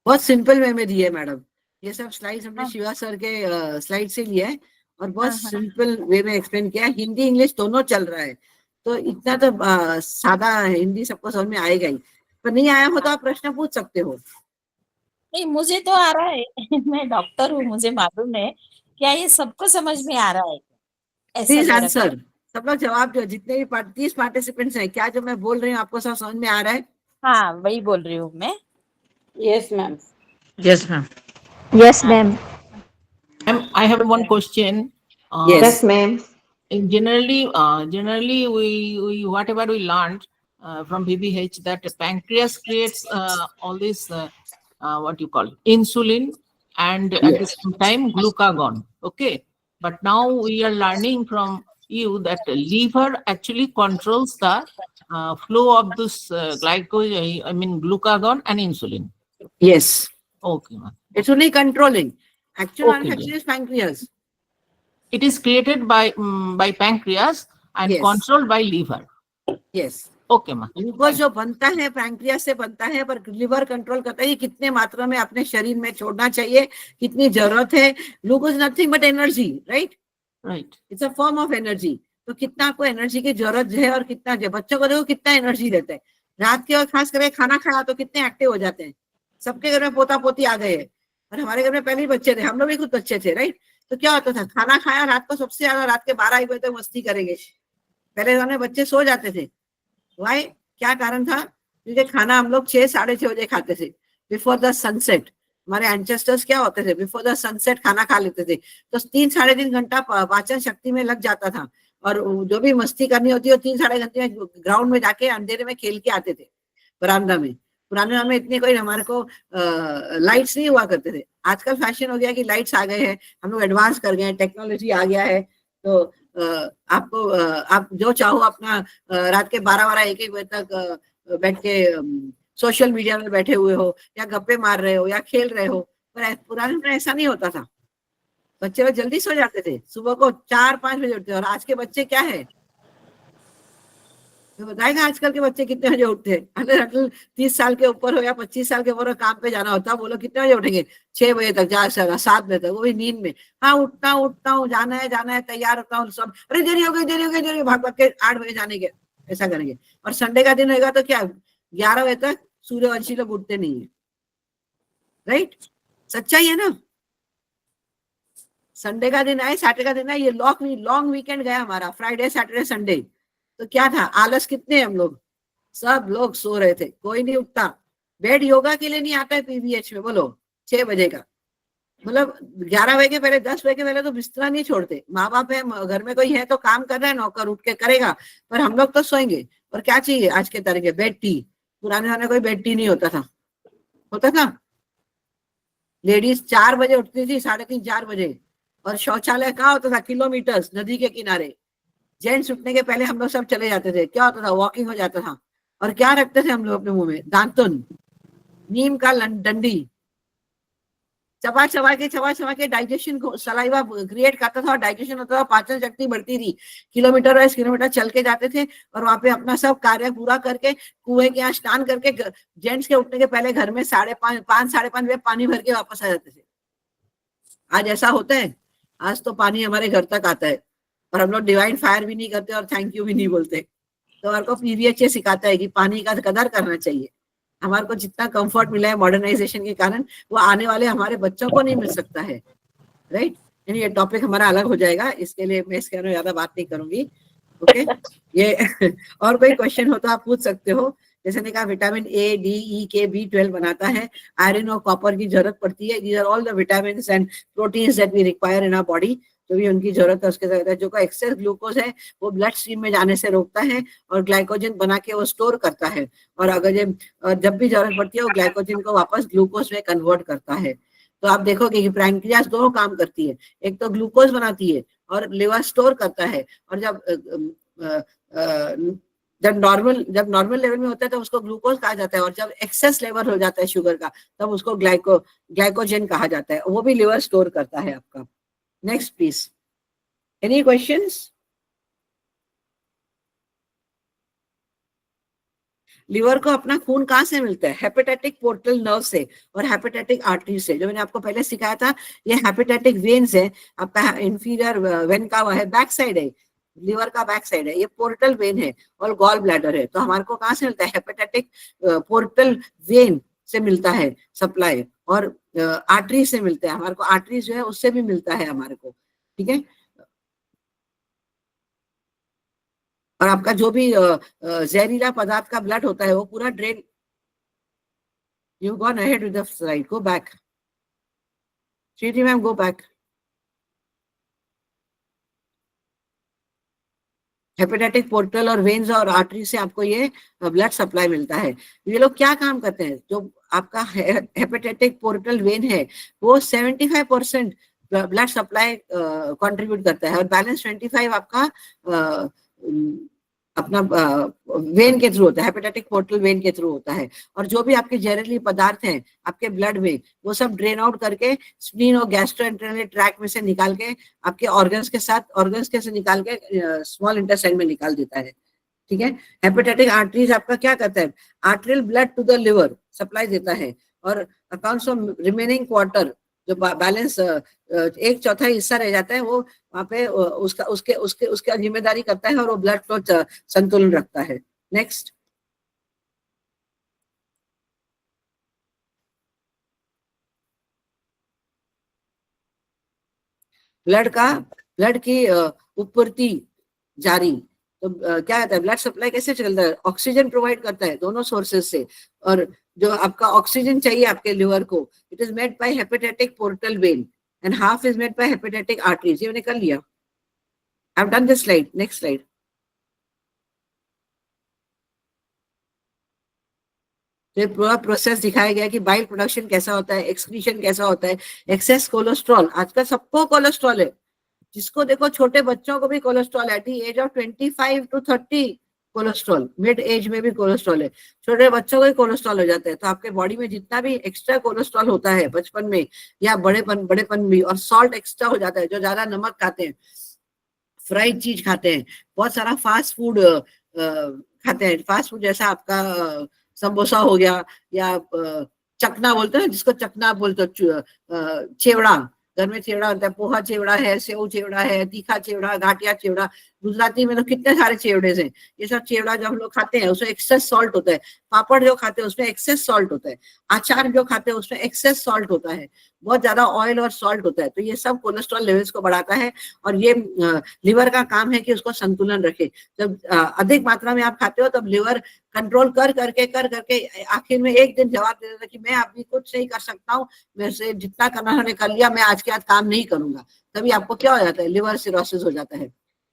बहुत सिंपल वे में दी है मैडम। ये सब स्लाइड्स हमने हाँ शिवा सर के स्लाइड से लिया है और बहुत हाँ हाँ। सिंपल वे में एक्सप्लेन किया है। हिंदी इंग्लिश दोनों चल रहा है, तो इतना तो सादा हिंदी सबको समझ में आएगा ही। पर नहीं आया हो तो आप प्रश्न पूछ सकते हो। नहीं, मुझे तो आ रहा है। मैं डॉक्टर हूँ, मुझे मालूम है। क्या ये सबको समझ में आ रहा है क्या? ऐसा प्लीज मेरा। आंसर। सब लोग जवाब दो, जितने भी 30 पार्टिसिपेंट्स हैं, क्या जो मैं बोल रही हूँ आपको सब समझ में आ रहा है? हाँ, वही बोल रही हूँ मैं। Yes, ma'am. Yes, ma'am. Yes, हाँ, ma'am. I have one question. Yes Yes, ma'am. Generally, we whatever we learned from VBH that pancreas creates all this what you call insulin and at the yes same time glucagon. Okay, but now we are learning from you that liver actually controls the flow of this glycogen. I mean glucagon and insulin. Yes, Okay, ma'am. It's only controlling, actual Okay, dear. Manufacturing is pancreas. It is created by pancreas and yes controlled by liver. Yes, Okay, ma. Glucose जो बनता है pancreas से बनता है, पर liver control करता है कि कितने मात्रा में अपने शरीर में छोड़ना चाहिए, कितनी जरूरत है। Glucose nothing but energy, right? Right. It's a form of energy. तो कितना आपको एनर्जी की जरूरत है और कितना बच्चों को देखो कितना एनर्जी देते हैं रात के, और खास करके खाना खाया तो कितने एक्टिव हो जाते हैं। सबके घर में पोता पोती आ गए हैं, और हमारे घर में पहले ही बच्चे थे, हम लोग भी खुद बच्चे थे, राइट? तो क्या होता था, खाना खाया रात को सबसे ज्यादा रात के 12-1 बजे तक मस्ती करेंगे। पहले जमाने में बच्चे सो जाते थे। वाई? क्या कारण था? क्योंकि खाना हम लोग 6-6:30 बजे खाते थे, बिफोर द सनसेट। हमारे एंसेस्टर्स क्या होते थे, बिफोर द सनसेट खाना खा लेते थे, तो 3-3.5 घंटा पाचन शक्ति में लग जाता था। और जो भी मस्ती करनी होती है 3-3.5 घंटे में ग्राउंड में जाके अंधेरे में खेल के आते थे, बरामदा में। पुराने जमाने में इतने कोई हमारे को लाइट्स नहीं हुआ करते थे। आजकल फैशन हो गया कि लाइट्स आ गए हैं, हम लोग एडवांस कर गए हैं, टेक्नोलॉजी आ गया है। तो आपको आप जो चाहो अपना रात के 12-12 1-1 बजे तक बैठ के सोशल मीडिया में बैठे हुए हो, या गप्पे मार रहे हो, या खेल रहे हो। पर पुराने में ऐसा नहीं होता था। बच्चे लोग जल्दी सो जाते थे, सुबह को 4-5 बजे उठते थे। और आज के बच्चे क्या है, तो बताएगा आजकल के बच्चे कितने बजे उठते हैं? अगर 30 साल के ऊपर हो या 25 साल के ऊपर हो, काम पे जाना होता, बोलो कितने बजे उठेंगे? 6 बजे तक, 7 बजे तक, वो भी नींद में। हाँ, उठता हूँ, जाना है, तैयार होता हूँ सब। अरे देरी हो गई, देरी हो गई, भाग भाग के 8 बजे जाने के, ऐसा करेंगे। और संडे का दिन होगा तो क्या, 11 बजे तक सूर्यवंशी लोग उठते नहीं है, राइट? सच्चाई है ना? संडे का दिन आए, सैटरडे का दिन आए, ये लॉन्ग वीकेंड गया हमारा, फ्राइडे सैटरडे संडे। तो क्या था, आलस कितने हम लोग, सब लोग सो रहे थे, कोई नहीं उठता। बेड योगा के लिए नहीं आता है पीवीएच में, बोलो 6 बजे का, मतलब 11 बजे के पहले, 10 बजे के पहले तो बिस्तरा नहीं छोड़ते। माँ बाप है, घर में कोई है तो काम कर रहा है, नौकर उठ के करेगा, पर हम लोग तो सोएंगे। और क्या चाहिए आज के तरीके, बेड टी। पुराने जमाने कोई बेड टी नहीं होता था, होता था? लेडीज 4 बजे उठती थी, 3:30-4 बजे। और शौचालय कहाँ होता था, किलोमीटर्स, नदी के किनारे। जेंट्स उठने के पहले हम लोग सब चले जाते थे, क्या होता था, वॉकिंग हो जाता था। और क्या रखते थे हम लोग अपने मुंह में, दांतुन, नीम का डंडी, चबा चबा के डाइजेशन को, सलाइवा क्रिएट करता था और डाइजेशन होता था, पाचन शक्ति बढ़ती थी। किलोमीटर वाइज किलोमीटर चल के जाते थे, और वहां पे अपना सब कार्य पूरा करके कुएं के यहाँ स्नान करके जेंट्स के उठने के पहले घर में 5:30 बजे पानी भर के वापस आ जाते थे। आज ऐसा होता है? आज तो पानी हमारे घर तक आता है, और हम लोग डिवाइन फायर भी नहीं करते और थैंक यू भी नहीं बोलते। तो हमारे को पीवीएच सिखाता है कि पानी का कदर करना चाहिए। हमारे को जितना कंफर्ट मिला है मॉडर्नाइजेशन के कारण, वो आने वाले हमारे बच्चों को नहीं मिल सकता है, राइट? यानी ये टॉपिक हमारा अलग हो जाएगा, इसके लिए मैं इसके अंदर ज्यादा बात नहीं करूंगी। ओके, ये और कोई क्वेश्चन हो तो आप पूछ सकते हो। जैसे ने कहा, विटामिन ए, डी, ई, के, B12 बनाता है, आयरन और कॉपर की जरूरत पड़ती है। These are all the vitamin and proteins that we require in our body. जो भी उनकी जरूरत है उसके साथ, जो का एक्सेस ग्लूकोज है वो ब्लड स्ट्रीम में जाने से रोकता है और ग्लाइकोजन बना के वो स्टोर करता है, और अगर जब भी जरूरत पड़ती है वो ग्लाइकोजन को वापस ग्लूकोज में कन्वर्ट करता है। तो आप देखोगे कि पैंक्रियास दो काम करती है, एक तो ग्लूकोज बनाती है और लिवर स्टोर करता है, और जब नॉर्मल लेवल में होता है तो उसको ग्लूकोज कहा जाता है, और जब एक्सेस लेवल हो जाता है शुगर का तब उसको ग्लाइकोजन कहा जाता है, वो भी लिवर स्टोर करता है आपका। Next please, any questions? Liver को अपना खून कहाँ से मिलता है? हेपेटाइटिक पोर्टल नर्व से और हेपेटाइटिक आर्टरी से, जो मैंने आपको पहले सिखाया था। ये हेपेटाइटिक वेन्स है, आपका इंफीरियर वेन का है, बैक साइड है, लिवर का बैक साइड है, ये पोर्टल वेन है और गॉल ब्लैडर है। तो हमारे को कहाँ से मिलता है? हेपेटाइटिक पोर्टल वेन से मिलता है सप्लाई, और आर्टरी से मिलता है हमारे को, आर्टरी जो है उससे भी मिलता है हमारे को, ठीक है। और आपका जो भी जहरीला पदार्थ का ब्लड होता है वो पूरा drain, you gone ahead with the slide, go back Shreeji ma'am, go back. Hepatic portal और वेन्स और आर्टरी से आपको ये ब्लड सप्लाई मिलता है। ये लोग क्या काम करते हैं? जो आपका हेपेटाइटिक पोर्टल वेन है वो 75% ब्लड सप्लाई कंट्रीब्यूट करता है, और बैलेंस 25 आपका अपना वेन के थ्रू होता है, हेपेटाइटिक पोर्टल वेन के थ्रू होता है। और जो भी आपके जहरीली पदार्थ हैं आपके ब्लड में वो सब ड्रेन आउट करके स्प्लीन और गैस्ट्रोएंटेरियल ट्रैक्ट में से निकाल के आपके ऑर्गन्स के से निकाल के स्मॉल इंटेस्टाइन में निकाल देता है, ठीक है। हेपेटाइटिक आर्टरीज आपका क्या करता है? Arterial blood to the liver supply देता है, और अकाउंट्स ऑफ रिमेनिंग क्वार्टर, जो बैलेंस 1/4 हिस्सा रह जाता है, वो वहां पे उसका जिम्मेदारी करता है और वो ब्लड फ्लो संतुलन रखता है। नेक्स्ट, ब्लड की उत्पत्ति जारी, तो क्या कहता है? ब्लड सप्लाई कैसे चलता है? ऑक्सीजन प्रोवाइड करता है दोनों सोर्सेज से, और जो आपका ऑक्सीजन चाहिए आपके लिवर को, it is made by hepatic portal vein and half is made by hepatic arteries. ये मैंने कर लिया, I have done this slide. Next slide. तो पूरा प्रोसेस दिखाया गया कि बाइल प्रोडक्शन कैसा होता है, एक्सक्रीशन कैसा होता है, एक्सेस कोलेस्ट्रॉल, आजकल सबको कोलेस्ट्रॉल है, जिसको देखो छोटे बच्चों को भी कोलेस्ट्रॉल है, at the age of 25 to 30 cholesterol, mid age में भी कोलेस्ट्रॉल है, छोटे बच्चों को ही कोलेस्ट्रॉल हो जाता है। तो आपके बॉडी में जितना भी एक्स्ट्रा कोलेस्ट्रॉल होता है बचपन में या बड़ेपन भी, और सॉल्ट एक्स्ट्रा हो जाता है, जो ज्यादा नमक खाते हैं, फ्राइड चीज खाते हैं, बहुत सारा फास्ट फूड खाते हैं, फास्ट फूड जैसा आपका समोसा हो गया, या चकना बोलते हैं, जिसको चकना बोलते हो, चेवड़ा, घर में चिवड़ा होता है, पोहा चिवड़ा है, सेव चिवड़ा है, तीखा चिवड़ा, घाटिया चिवड़ा, गुजराती में तो कितने सारे चिवड़े हैं। ये सब चिवड़ा जो हम लोग खाते हैं उसमें एक्सेस सॉल्ट होता है, पापड़ जो खाते हैं उसमें एक्सेस सॉल्ट होता है, अचार जो खाते हैं उसमें एक्सेस सॉल्ट होता है, बहुत ज्यादा ऑयल और सॉल्ट होता है। तो ये सब कोलेस्ट्रॉल लेवल्स को बढ़ाता है, और ये लिवर का काम है कि उसको संतुलन रखे। जब अधिक मात्रा में आप खाते हो तब लिवर कंट्रोल कर करके आखिर में एक दिन जवाब दे देता कि मैं अभी कुछ नहीं कर सकता हूँ, मेरे से जितना करना मैंने कर लिया, मैं आज के आज काम नहीं करूंगा। तभी आपको क्या हो जाता है? लिवर सिरोसिस हो जाता है,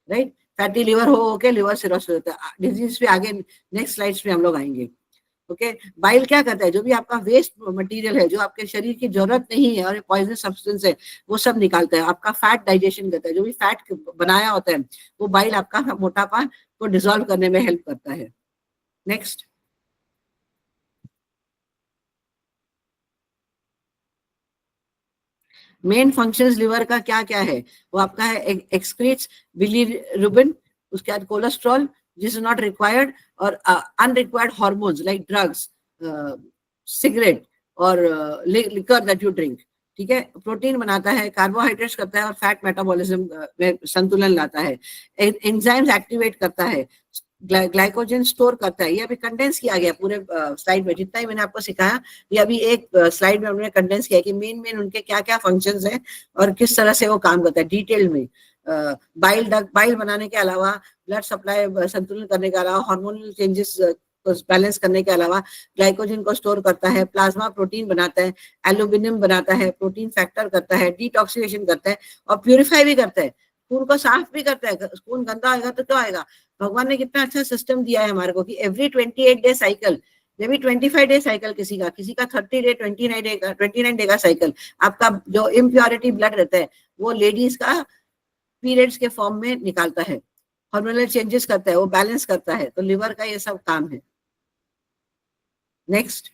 राइट। फैटी लिवर हो के लिवर सिरोसिस होता है। डिजीज पे आगे नेक्स्ट स्लाइड्स में हम लोग आएंगे। ओके, बाइल क्या करता है? जो भी आपका वेस्ट मटेरियल है, जो आपके शरीर की जरूरत नहीं है और पॉइजनस सब्सटेंस है, वो सब निकालता है। आपका फैट डाइजेशन करता है, जो भी फैट बनाया होता है वो बाइल आपका मोटापा को डिसॉल्व करने में हेल्प करता है। नेक्स्ट, मेन फंक्शंस लिवर का क्या क्या है? वो आपका है एक्सक्रीट्स बिलीरुबिन, उसके बाद कोलेस्ट्रॉल जिस इज नॉट रिक्वायर्ड, और unrequired hormones like drugs, cigarette और लिकर दैट यू ड्रिंक, ठीक है। प्रोटीन बनाता है, कार्बोहाइड्रेट्स करता है, और फैट मेटाबॉलिज्म में संतुलन लाता है। एंजाइम्स एक्टिवेट करता है, ग्लाइकोजन स्टोर करता है। ये अभी कंडेंस किया गया पूरे स्लाइड में, जितना ही मैंने आपको सिखाया ये अभी एक स्लाइड में हमने कंडेंस किया कि मेन उनके क्या क्या फंक्शंस हैं और किस तरह से वो काम करता है डिटेल में। बाइल बनाने के अलावा, ब्लड सप्लाई संतुलन करने के अलावा, हार्मोनल चेंजेस को बैलेंस करने के अलावा ग्लाइकोजन को स्टोर करता है, प्लाज्मा प्रोटीन बनाता है, एल्यूमिनियम बनाता है, प्रोटीन फैक्टर करता है, डिटॉक्सिफिकेशन करता है और प्यूरिफाई भी करता है, खून को साफ भी करता है। खून गंदा आएगा तो क्या आएगा? भगवान ने कितना अच्छा सिस्टम दिया है हमारे को कि every 28 day cycle, may be 25 day cycle किसी का 30 डे 29 डे का साइकिल, आपका जो इम्प्योरिटी ब्लड रहता है वो लेडीज का पीरियड्स के फॉर्म में निकालता है, हार्मोनल चेंजेस करता है, वो बैलेंस करता है। तो लिवर का ये सब काम है। नेक्स्ट,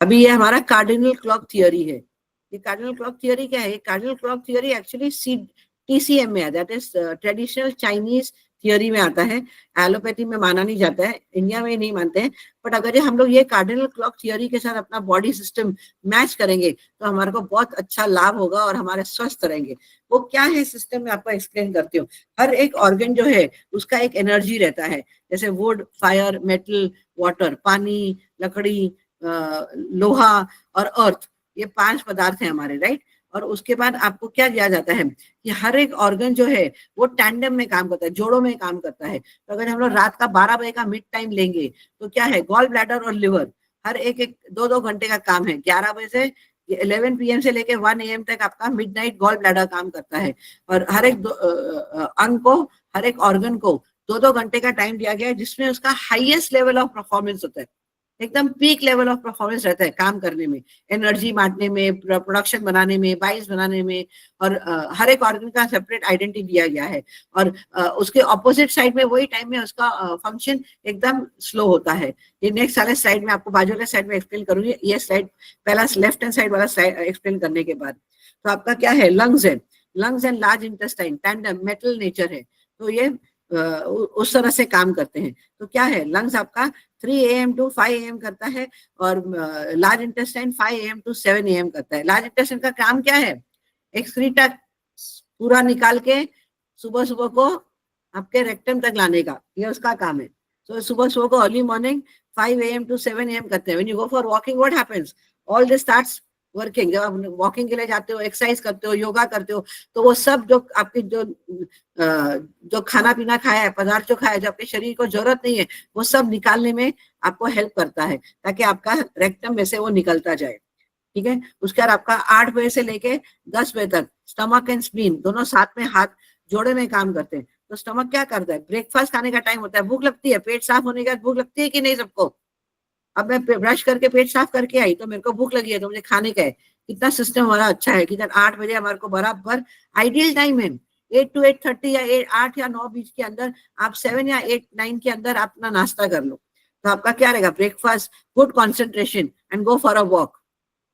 अभी ये हमारा कार्डिनल क्लॉक थियोरी है। ये कार्डिनल क्लॉक थियोरी क्या है? Cardinal clock theory actually TCM में है, that is traditional Chinese theory में आता है। एलोपैथी में माना नहीं जाता है, इंडिया में नहीं मानते हैं, बट अगर हम लोग ये कार्डिनल क्लॉक थियोरी के साथ अपना बॉडी सिस्टम मैच करेंगे तो हमारे को बहुत अच्छा लाभ होगा और हमारे स्वस्थ रहेंगे। वो क्या है सिस्टम, में आपको एक्सप्लेन करती हूँ। हर एक ऑर्गन जो है उसका एक एनर्जी रहता है, जैसे वुड, फायर, मेटल, वाटर, पानी, लकड़ी, लोहा और अर्थ, ये 5 पदार्थ हैं हमारे, राइट। और उसके बाद आपको क्या दिया जाता है कि हर एक ऑर्गन जो है वो टैंडम में काम करता है, जोड़ों में काम करता है। तो अगर हम लोग रात का 12 बजे का मिड टाइम लेंगे तो क्या है, गॉल ब्लैडर और लिवर हर एक 2-2 घंटे का काम है। 11 बजे से 11 PM से लेके 1 AM तक आपका मिडनाइट गॉल ब्लैडर काम करता है। और हर एक अंग को, हर एक ऑर्गन को 2-2 घंटे का टाइम दिया गया है, जिसमें उसका हाईएस्ट लेवल ऑफ परफॉर्मेंस होता है, एकदम पीक लेवल ऑफ परफॉर्मेंस रहता है काम करने में, एनर्जी बांटने में, प्रोडक्शन बनाने में, बाइस बनाने में। और हर एक ऑर्गन का सेपरेट आइडेंटिटी दिया गया है। और उसके ऑपोजिट साइड में वही टाइम में उसका फंक्शन एकदम स्लो होता है। ये नेक्स्ट वाले स्लाइड में आपको, बाजू के साइड में एक्सप्लेन करूंगी। ये स्लाइड पहला लेफ्ट हैंड साइड वाला स्लाइड एक्सप्लेन करने के बाद, तो आपका क्या है, लंग्स है। Lungs and large intestine tandem metal nature है, तो ये उस तरह से काम करते हैं। तो क्या है, लंग्स आपका 3 AM to 5 AM करता है और large intestine 5 AM to 7 AM करता है। लार्ज इंटेस्टाइन का काम क्या है, एक्सक्रीटा पूरा निकाल के सुबह सुबह को आपके रेक्टम तक लाने का, ये उसका काम है। तो सुबह सुबह को early morning 5 AM to 7 AM करते हैं। When you go for walking, what happens, all this starts working. जब आप वॉकिंग के लिए जाते हो, एक्सरसाइज करते हो, योगा करते हो, तो वो सब जो आपके जो खाना पीना खाया है, पदार्थ जो खाया है, जो आपके शरीर को जरूरत नहीं है, वो सब निकालने में आपको हेल्प करता है, ताकि आपका रेक्टम में से वो निकलता जाए। ठीक है। उसके बाद आपका 8 बजे से लेके 10 बजे तक स्टमक एंड स्प्लीन दोनों साथ में हाथ जोड़े में काम करते हैं। तो स्टमक क्या करता है, ब्रेकफास्ट खाने का टाइम होता है, भूख लगती है, पेट साफ होने के बाद भूख लगती है कि नहीं सबको। अब मैं ब्रश करके पेट साफ करके आई तो मेरे को भूख लगी है, तो मुझे खाने का है। कितना सिस्टम हमारा अच्छा है कि 8 बजे हमारे को बराबर आइडियल टाइम है, 8 to 8:30 या 8 या 9 बीच के अंदर आप 7 या 8-9 के अंदर अपना नाश्ता कर लो। तो आपका क्या रहेगा, breakfast, good concentration and go for a walk,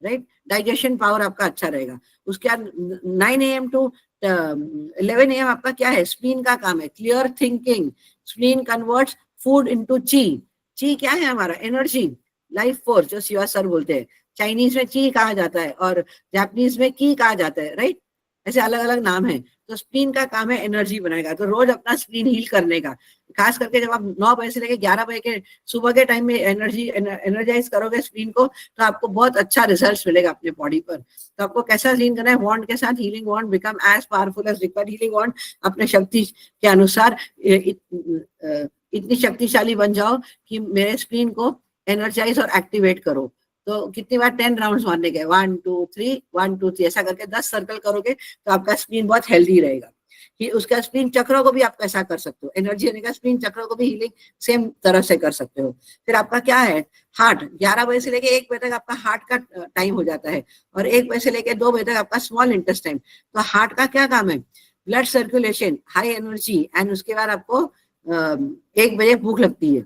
right. Digestion power आपका अच्छा रहेगा। उसके बाद 9 AM to 11 AM आपका क्या है, स्प्लीन का काम है, clear thinking. Spleen converts food into ची। ची क्या है हमारा, एनर्जी, लाइफ फोर्स, जो शिवा सर बोलते हैं। चाइनीज में ची कहा जाता है और जापानीज में की कहा जाता है, राइट। ऐसे अलग अलग नाम है। तो स्प्लीन का काम है एनर्जी बनाएगा। तो रोज अपना स्प्लीन हील करने का, खास करके जब आप 9 बजे से लेकर 11 बजे के सुबह के टाइम में एनर्जाइज करोगे स्प्लीन को, तो आपको बहुत अच्छा रिजल्ट मिलेगा अपने बॉडी पर। तो आपको कैसा हील करना है, वॉन्ड के साथ, healing wand, become as powerful as required. Healing wand अपने शक्ति के अनुसार इतनी शक्तिशाली बन जाओ कि मेरे स्प्लीन को एनर्जाइज और एक्टिवेट करो। तो कितनी बार 10 राउंड्स मारने के, 1 2 3 1 2 3 ऐसा करके 10 सर्कल करोगे तो आपका स्प्लीन बहुत हेल्दी रहेगा। कि उसका स्प्लीन चक्रों को भी आप ऐसा कर सकते हो, एनर्जी होने का स्प्लीन चक्रों को भी हीलिंग सेम तरह से कर सकते हो। फिर आपका क्या है, हार्ट, 11 बजे से लेके 1 बजे तक आपका हार्ट का टाइम हो जाता है और 1 बजे से लेके 2 बजे तक आपका स्मॉल इंटेस्टाइन। तो हार्ट का क्या काम है, blood circulation, high energy. And उसके बाद आपको 1 बजे भूख लगती है,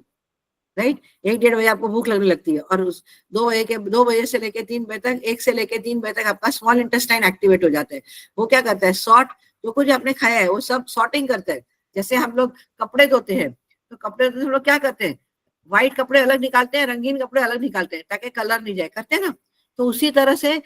राइट। 1-1:30 बजे आपको भूख लगने लगती है और उस 2 बजे से लेके 3 बजे तक, 1 से लेके 3 बजे तक आपका स्मॉल इंटेस्टाइन एक्टिवेट हो जाता है। वो क्या करता है, सॉर्ट, जो कुछ आपने खाया है वो सब सॉर्टिंग करता है। जैसे हम लोग कपड़े धोते हैं, तो कपड़े धोते हम लोग क्या करते हैं, व्हाइट कपड़े अलग निकालते हैं, रंगीन कपड़े अलग निकालते हैं, ताकि कलर नहीं जाए, करते हैं ना। तो उसी तरह से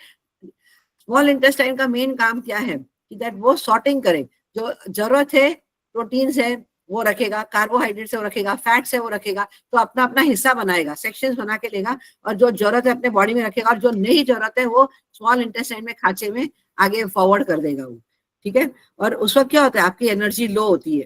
स्मॉल इंटेस्टाइन का मेन काम क्या है कि दैट वो सॉर्टिंग करे। जो जरूरत है, प्रोटीन्स है वो रखेगा, कार्बोहाइड्रेट से वो रखेगा, फैट से वो रखेगा। तो अपना अपना हिस्सा बनाएगा, सेक्शंस बना के लेगा और जो जरूरत है अपने बॉडी में रखेगा और जो नहीं जरूरत है वो स्मॉल इंटेस्टाइन में, खांचे में आगे फॉरवर्ड कर देगा वो। ठीक है। और उस वक्त क्या होता है, आपकी एनर्जी लो होती है,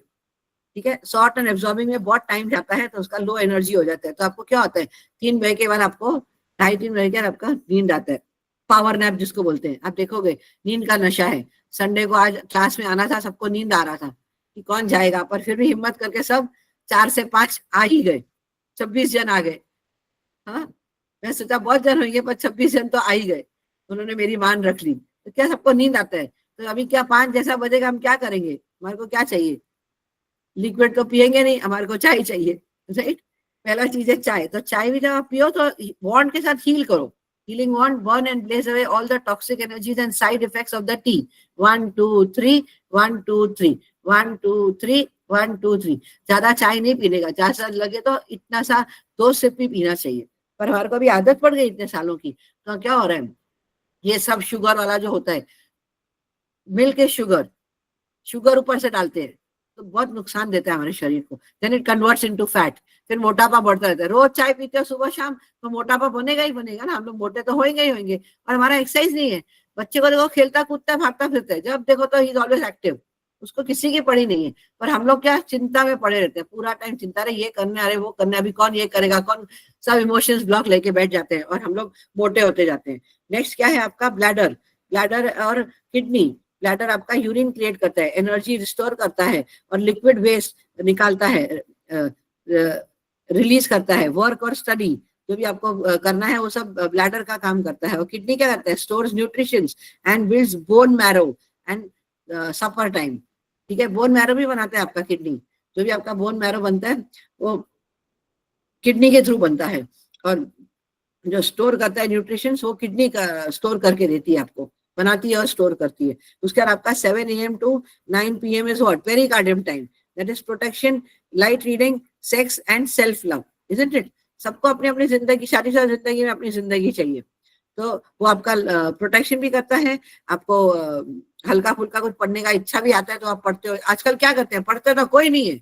ठीक है। शॉर्ट एंड एब्जॉर्बिंग में बहुत टाइम जाता है तो उसका लो एनर्जी हो जाता है। तो आपको क्या होता है, 3 बजे के बाद आपको 2:30-3 बजे के बाद आपका नींद आता है, पावर नैप जिसको बोलते हैं। आप देखोगे नींद का नशा है। संडे को आज क्लास में आना था, सबको नींद आ रहा था कि कौन जाएगा, पर फिर भी हिम्मत करके सब 4 से 5 आ ही गए, 26 जन आ गए। हाँ, मैं सोचा बहुत जन होंगे पर 26 जन तो आ ही गए, उन्होंने मेरी मान रख ली। तो क्या सबको नींद आता है, तो अभी क्या 5 जैसा बजेगा हम क्या करेंगे, हमारे को क्या चाहिए, लिक्विड तो पियेंगे नहीं, हमारे को चाय चाहिए, राइट। पहला चीज है चाय। तो चाय भी जब आप पियो तो बॉन्ड के साथ हील करो, healing wand burn and blaze away all the toxic energies and side effects of the tea. 1 2 3 1 2 3 1 2 3 1 2 3। ज्यादा चाय नहीं पीने का, ज्यादा लगे तो इतना सा 2 सिप भी पीना चाहिए। पर हमारे को भी आदत पड़ गई इतने सालों की, तो क्या हो रहा है, ये सब शुगर वाला जो होता है, मिल्क के शुगर ऊपर से डालते हैं, तो बहुत नुकसान देता है हमारे शरीर को। Then it converts into fat, फिर मोटापा बढ़ता रहता है। रोज चाय पीते हो सुबह शाम तो मोटापा बनेगा ही बनेगा ना, हम लोग मोटे तो होंगे ही होंगे। और हमारा एक्सरसाइज नहीं है। बच्चे को देखो खेलता कूदता भागता फिरता है, जब देखो तो ही इज ऑलवेज एक्टिव, उसको किसी की पड़ी नहीं है। पर हम लोग क्या चिंता में पड़े रहते हैं, पूरा टाइम चिंता रहे, ये करना है, अरे वो करना है, अभी कौन ये करेगा, कौन, सब इमोशंस ब्लॉक लेके बैठ जाते हैं और हम लोग मोटे होते जाते हैं। नेक्स्ट क्या है आपका ब्लैडर और किडनी। ब्लैडर आपका यूरिन क्रिएट करता है, एनर्जी रिस्टोर करता है और लिक्विड वेस्ट निकालता है, रिलीज करता है। वर्क और स्टडी जो भी आपको करना है वो सब ब्लैडर का काम करता है। और किडनी क्या करता है, stores nutrition and builds bone marrow and suffer time, ठीक है। बोन मैरो भी बनाता है आपका किडनी, जो भी आपका बोन मैरो बनता है वो किडनी के थ्रू बनता है। और जो स्टोर करता है न्यूट्रिशन वो किडनी का स्टोर करके देती है, आपको बनाती है और स्टोर करती है। उसके बाद आपका 7 AM to 9 PM is what, pericardium time, that is protection, light reading, sex and self love, isn't it. सबको अपनी अपनी जिंदगी, शादीशुदा जिंदगी में अपनी जिंदगी चाहिए, तो वो आपका प्रोटेक्शन भी करता है। आपको हल्का फुल्का कुछ पढ़ने का इच्छा भी आता है तो आप पढ़ते हो। आजकल क्या करते हैं, पढ़ते तो कोई नहीं है,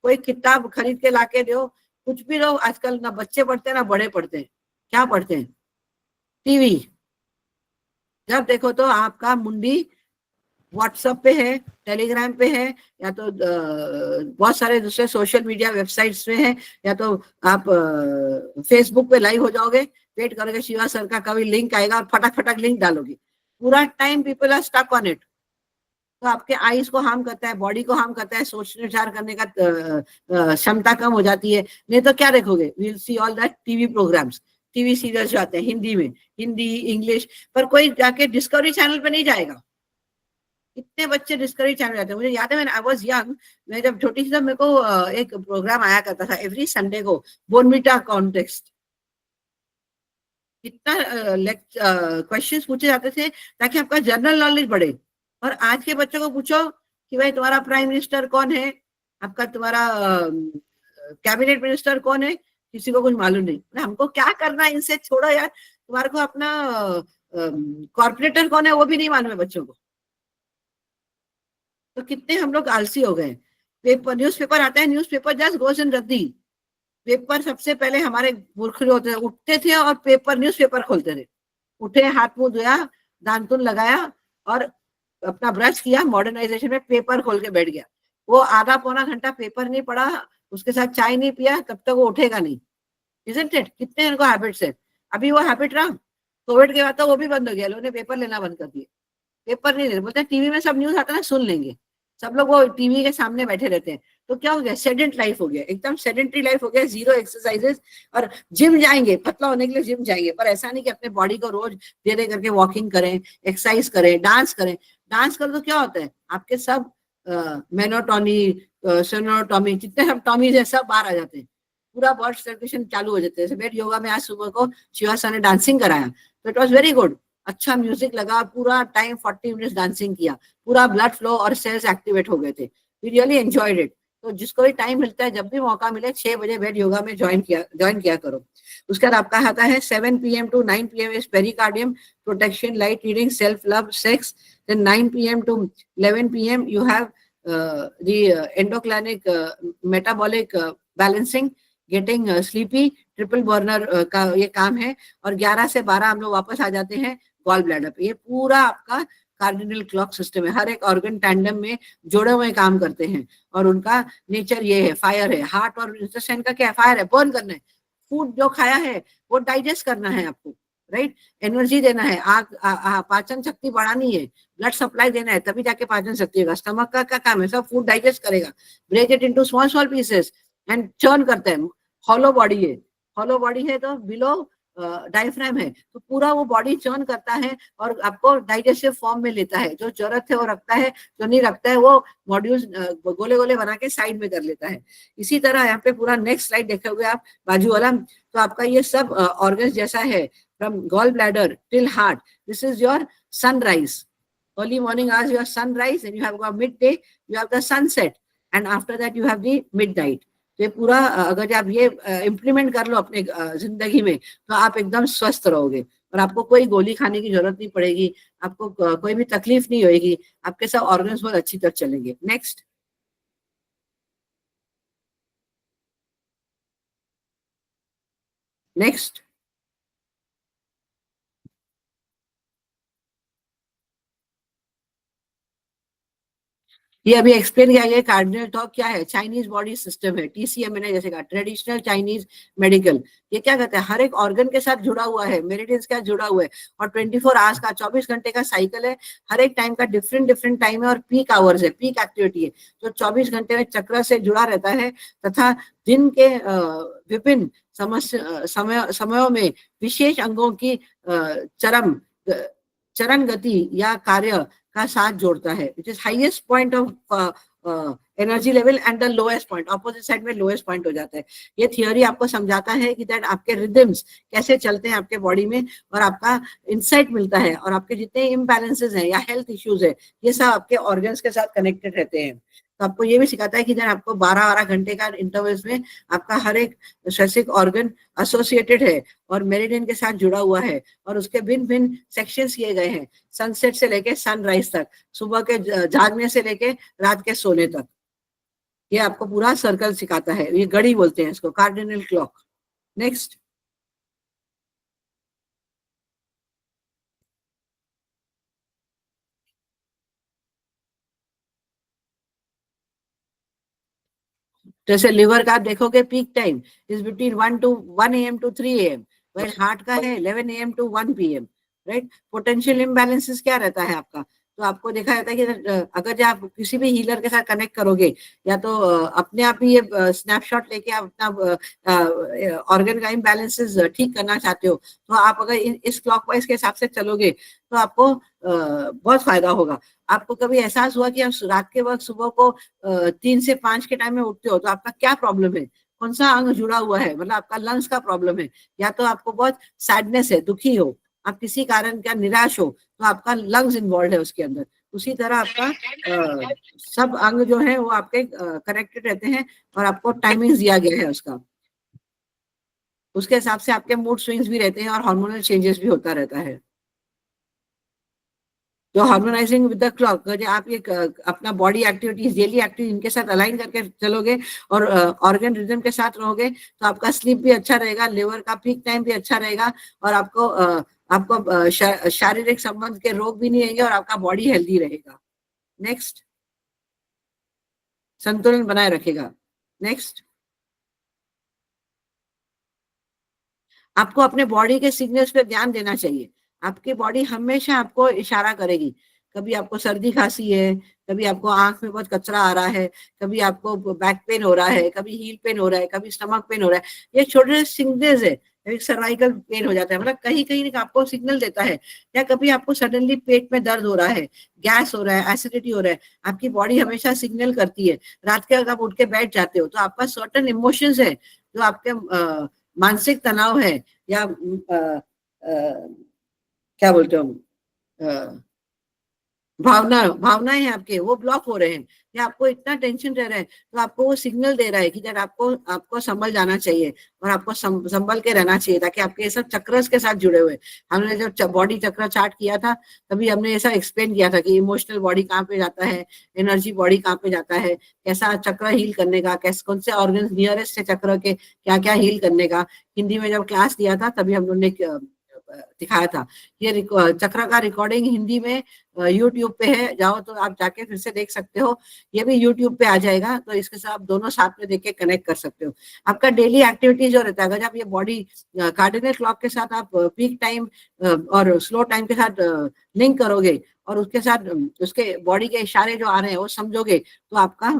कोई किताब खरीद के लाके दो, कुछ भी लो। आजकल ना बच्चे पढ़ते हैं ना बड़े पढ़ते हैं, क्या पढ़ते हैं, टीवी। जब देखो तो आपका मुंडी व्हाट्सएप पे है, टेलीग्राम पे है, या तो बहुत सारे दूसरे सोशल मीडिया वेबसाइट्स पे है, या तो आप फेसबुक पे लाइव हो जाओगे, वेट करोगे शिवा सर का कभी लिंक आएगा और फटाक फटाक लिंक डालोगे। पूरा time people are stuck on it. तो आपके आईज को हार्म करता है, बॉडी को हार्म करता है, सोचने विचार करने का क्षमता कम हो जाती है। नहीं तो क्या देखोगे, we'll see all that TV programmes, TV serials जो आते हैं हिंदी में, हिंदी इंग्लिश, पर कोई जाके डिस्कवरी चैनल पे नहीं जाएगा। कितने बच्चे डिस्कवरी चैनल जाते हैं। मुझे याद है व्हेन आई वाज यंग, मैं जब छोटी थी तब मेरे को एक प्रोग्राम आया करता था एवरी संडे को, बोर्नविटा कॉन्टेस्ट। कितना क्वेश्चंस पूछे जाते थे ताकि आपका जनरल नॉलेज बढ़े। और आज के बच्चों को पूछो कि भाई तुम्हारा प्राइम मिनिस्टर कौन है, आपका तुम्हारा कैबिनेट मिनिस्टर कौन है, किसी को कुछ मालूम नहीं। हमको क्या करना है इनसे, छोड़ो यार। तुम्हारे को अपना कॉर्पोरेटर कौन है वो भी नहीं मालूम है बच्चों को। तो कितने हम लोग आलसी हो गए। पेपर, न्यूज़पेपर आता है, न्यूज़पेपर जस्ट गोज इन रद्दी। पेपर सबसे पहले हमारे मूर्ख होते थे, उठते थे और पेपर न्यूज़पेपर खोलते थे। उठे, हाथ मुंह धोया, दांतुन लगाया और अपना ब्रश किया, मॉडर्नाइजेशन में पेपर खोल के बैठ गया। वो आधा पौना घंटा पेपर नहीं पढ़ा, उसके साथ चाय नहीं पिया, तब तक वो उठेगा नहीं। Isn't it? कितने इनको हैबिट्स है। अभी वो हैबिट रहा, कोविड के बाद तो वो भी बंद हो गया, लोगों ने पेपर लेना बंद कर दिए। पेपर नहीं ले, बोलते टीवी में सब न्यूज आता है ना, सुन लेंगे। सब लोग वो टीवी के सामने बैठे रहते हैं। तो क्या हो गया, सेडेंट लाइफ हो गया, एकदम सेडेंटरी लाइफ हो गया, जीरो एक्सरसाइजेस। और जिम जाएंगे, पतला होने के लिए जिम जाएंगे, पर ऐसा नहीं कि अपने बॉडी को रोज धीरे करके वॉकिंग करें, एक्सरसाइज करें, डांस करें। डांस करो तो क्या होता है, आपके सब मेनोटॉनी, सोनोटॉमी, जितने सब टॉमीज है सब बाहर आ जाते हैं, पूरा बॉडी सर्कुलेशन चालू हो जाता है। जैसे वेट योगा में आज सुबह को शिवा सर ने डांसिंग कराया, तो इट वॉज वेरी गुड। अच्छा म्यूजिक लगा, पूरा टाइम 40 मिनट्स डांसिंग किया, पूरा ब्लड फ्लो और सेल्स एक्टिवेट हो गए थे। We really enjoyed it. तो जिसको भी टाइम मिलता है, जब भी मौका मिले, 6 बजे वेट योगा में ज्वाइन किया करो। उसके बाद आपका आता है 7 PM to 9 PM is pericardium, protection, light reading, self love, sex. Then 9 PM to 11 PM you have the endocrinic metabolic balancing, getting sleepy, triple burner का ये काम है। और 11 से 12 हम लोग वापस आ जाते हैं गॉल ब्लैडर पे। ये पूरा आपका कार्डिनल क्लॉक सिस्टम है। हर एक ऑर्गन टैंडम में जोड़े हुए काम करते हैं और उनका नेचर ये है, फायर है। हार्ट और इंटेस्टाइन का क्या है? फायर है, बर्न करना है। फूड जो खाया है वो डाइजेस्ट करना है आपको, राइट? एनर्जी देना है, पाचन शक्ति बढ़ानी है, ब्लड सप्लाई देना है, तभी जाके पाचन शक्ति होगा। स्टमक का क्या काम है? सब फूड डाइजेस्ट करेगा, break it into small small pieces and churn करते हैं। हॉलो बॉडी है, हॉलो बॉडी है तो बिलो डायफ्राम है, तो पूरा वो बॉडी चर्न करता है और आपको डाइजेस्टिव फॉर्म में लेता है। जो जरूरत है वो रखता है, जो नहीं रखता है वो मॉड्यूल्स गोले गोले बना के साइड में कर लेता है। इसी तरह यहाँ पे पूरा नेक्स्ट स्लाइड देखोगे आप बाजू वाला, तो आपका ये सब ऑर्गन्स जैसा है, from gall bladder till heart. This is your sunrise, early morning hours your sunrise, and you have got midday, you have the sunset, and after that you have the midnight. तो ये पूरा अगर आप ये implement कर लो अपने जिंदगी में तो आप एकदम स्वस्थ रहोगे और आपको कोई गोली खाने की जरूरत नहीं पड़ेगी, आपको कोई भी तकलीफ नहीं होगी, आपके सब ऑर्गन्स बहुत अच्छी तरह चलेंगे। नेक्स्ट, नेक्स्ट, ये अभी एक्सप्लेन किया गया। कार्डिनल टॉक क्या है? चाइनीज बॉडी सिस्टम है, टीसीएम मैंने जैसे कहा, ट्रेडिशनल चाइनीज मेडिकल। ये क्या कहते हैं? हर एक ऑर्गन के साथ जुड़ा हुआ है, मेरिडियंस के साथ जुड़ा हुआ है और 24 आवर्स का 24 घंटे का साइकिल है। हर एक टाइम का डिफरेंट डिफरेंट टाइम है और पीक आवर्स है, पीक एक्टिविटी है, तो 24 घंटे में चक्र से जुड़ा रहता है तथा दिन के विभिन्न समयों में विशेष अंगों की चरण गति या कार्य का साथ जोड़ता है, which is highest point of energy level and the lowest point, opposite side में लोएस्ट पॉइंट हो जाता है। ये थियोरी आपको समझाता है कि दैट आपके रिदम्स कैसे चलते हैं आपके बॉडी में और आपका इंसाइट मिलता है और आपके जितने इम्बैलेंसेस हैं या हेल्थ इश्यूज है ये सब आपके ऑर्गन्स के साथ कनेक्टेड रहते हैं। तो आपको ये भी सिखाता है कि जब आपको 12-12 घंटे का इंटरवल्स में आपका हर एक स्पेसिफिक ऑर्गन एसोसिएटेड है और मेरिडियन के साथ जुड़ा हुआ है और उसके भिन्न भिन्न सेक्शंस किए गए हैं, सनसेट से लेके सनराइज तक, सुबह के जागने से लेके रात के सोने तक। ये आपको पूरा सर्कल सिखाता है, ये घड़ी बोलते हैं इसको, कार्डिनल क्लॉक। नेक्स्ट, जैसे लिवर का आप देखोगे peak time is between 1 AM to 3 AM, वही हार्ट का है 11 AM to 1 PM, right? Potential imbalances क्या रहता है आपका? तो आपको देखा जाता है कि अगर जब आप किसी भी हीलर के साथ कनेक्ट करोगे या तो अपने आप ही ये स्नैपशॉट लेके आप अपना ऑर्गन का इम्बैलेंसेस ठीक करना चाहते हो तो आप अगर इस क्लॉकवाइज के हिसाब से चलोगे तो आपको बहुत फायदा होगा। आपको कभी एहसास हुआ कि आप रात के वक्त सुबह को 3 से 5 के टाइम में उठते हो तो आपका क्या प्रॉब्लम है? कौन सा अंग जुड़ा हुआ है? मतलब आपका लंग्स का प्रॉब्लम है या तो आपको बहुत सैडनेस है, दुखी हो, आप किसी कारण का निराश हो तो आपका लंग्स इन्वॉल्व है उसके अंदर। उसी तरह आपका सब अंग जो है वो आपके कनेक्टेड रहते हैं और आपको टाइमिंग दिया गया है उसका, उसके हिसाब से आपके मूड स्विंग्स भी रहते हैं और हार्मोनल चेंजेस भी होता रहता है। जो हार्मोनाइजिंग विद द क्लॉक, जो आप ये अपना बॉडी एक्टिविटीज, डेली एक्टिविटी इनके साथ अलाइन करके चलोगे और ऑर्गन रिदम के साथ रहोगे तो आपका स्लीप भी अच्छा रहेगा, लिवर का पीक टाइम भी अच्छा रहेगा और आपको शारीरिक संबंध के रोग भी नहीं रहेंगे और आपका बॉडी हेल्दी रहेगा। नेक्स्ट, संतुलन बनाए रखेगा। नेक्स्ट, आपको अपने बॉडी के सिग्नल्स पे ध्यान देना चाहिए। आपकी बॉडी हमेशा आपको इशारा करेगी, कभी आपको सर्दी खांसी है, कभी आपको आंख में बहुत कचरा आ रहा है, कभी आपको बैक पेन हो रहा है, कभी हील पेन हो रहा है, कभी स्टमक पेन हो रहा है। ये छोटे सिग्नल्स है, कभी सर्वाइकल पेन हो जाता है, मतलब कहीं कहीं आपको सिग्नल देता है। या कभी आपको सडनली पेट में दर्द हो रहा है, गैस हो रहा है, एसिडिटी हो रहा है, आपकी बॉडी हमेशा सिग्नल करती है। रात के अगर आप उठ के बैठ जाते हो तो आपका सर्टेन इमोशंस है जो आपके मानसिक तनाव है या क्या बोलते हो भावनाएं हैं आपके, वो ब्लॉक हो रहे हैं या आपको इतना टेंशन रह रहा है तो आपको वो सिग्नल दे रहा है कि जब आपको संभल जाना चाहिए और आपको संभल के रहना चाहिए ताकि आपके ये सब चक्रस के साथ जुड़े हुए। हमने जब बॉडी चक्र चार्ट किया था तभी हमने ऐसा एक्सप्लेन किया था कि इमोशनल बॉडी कहाँ पे जाता है, एनर्जी बॉडी कहाँ पे जाता है, कैसा चक्र हील करने का, कैसे कौन से ऑर्गन नियरेस्ट है चक्र के, क्या क्या हील करने का। हिंदी में जब क्लास दिया था तभी हम लोगों ने दिखाया था। ये चक्र का रिकॉर्डिंग हिंदी में YouTube पे है, जाओ तो आप जाके फिर से देख सकते हो। ये भी YouTube पे आ जाएगा, तो इसके साथ आप दोनों साथ में देख के कनेक्ट कर सकते हो। आपका डेली एक्टिविटी जो रहता है, अगर आप ये बॉडी कार्डिनल क्लॉक के साथ आप पीक टाइम और स्लो टाइम के साथ लिंक करोगे और उसके साथ उसके बॉडी के इशारे जो आ रहे हैं वो समझोगे, तो आपका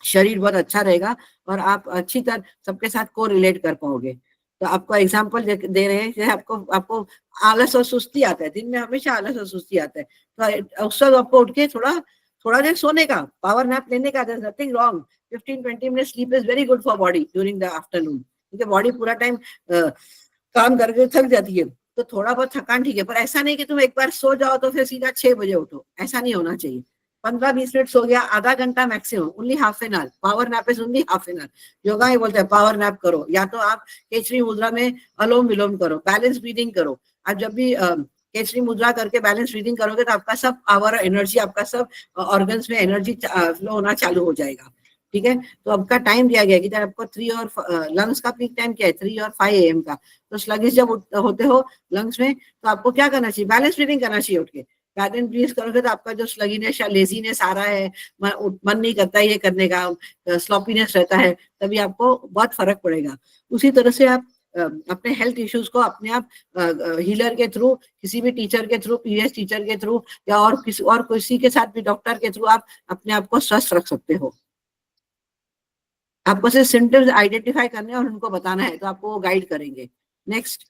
शरीर बहुत अच्छा रहेगा और आप अच्छी तरह सबके साथ को रिलेट कर पाओगे। तो आपको एग्जांपल दे रहे हैं, जैसे आपको आलस और सुस्ती आता है, दिन में हमेशा आलस और सुस्ती आता है, तो उस वक्त आपको उठ के थोड़ा देर सोने का, पावर नैप लेने का, there is nothing wrong. 15-20 minute sleep is very good for body during the afternoon, क्योंकि बॉडी पूरा टाइम काम करके थक जाती है, तो थोड़ा बहुत थकान ठीक है, पर ऐसा नहीं कि तुम एक बार सो जाओ तो फिर सीधा 6 बजे उठो, ऐसा नहीं होना चाहिए। 15-20 मिनट सो गया, आधा घंटा maximum, only half an hour, power nap is only half an hour. योगा ही बोलते हैं पावर नैप करो, या तो आप केचरी मुद्रा में अलोम विलोम करो, बैलेंस ब्रीदिंग करो। आप जब भी केचरी मुद्रा करके बैलेंस ब्रीदिंग करोगे तो आपका सब पावर एनर्जी, आपका सब ऑर्गन्स में एनर्जी फ्लो होना चालू हो जाएगा। ठीक है, तो आपका टाइम दिया गया कि जब आपको 3 और लंग्स का पीक टाइम क्या है, 3 और 5 AM का। तो स्लगिश जब होते हो लंग्स में, तो आपको क्या करना चाहिए, बैलेंस ब्रीदिंग करना चाहिए उठ के। बैलेंस ब्रीथ करोगे तो आपका जो स्लगीनेस या लेजीनेस आ रहा है, मन नहीं करता ये करने का, स्लॉपीनेस रहता है, तभी आपको बहुत फर्क पड़ेगा। उसी तरह से आप अपने हेल्थ इश्यूज को अपने आप हीलर के थ्रू, किसी भी टीचर के थ्रू, पीएस टीचर के थ्रू, या और किसी के साथ भी डॉक्टर के थ्रू आप अपने आप को स्वस्थ रख सकते हो। आपको सिर्फ सिम्टम्स आइडेंटिफाई करने और उनको बताना है, तो आपको वो गाइड करेंगे। नेक्स्ट,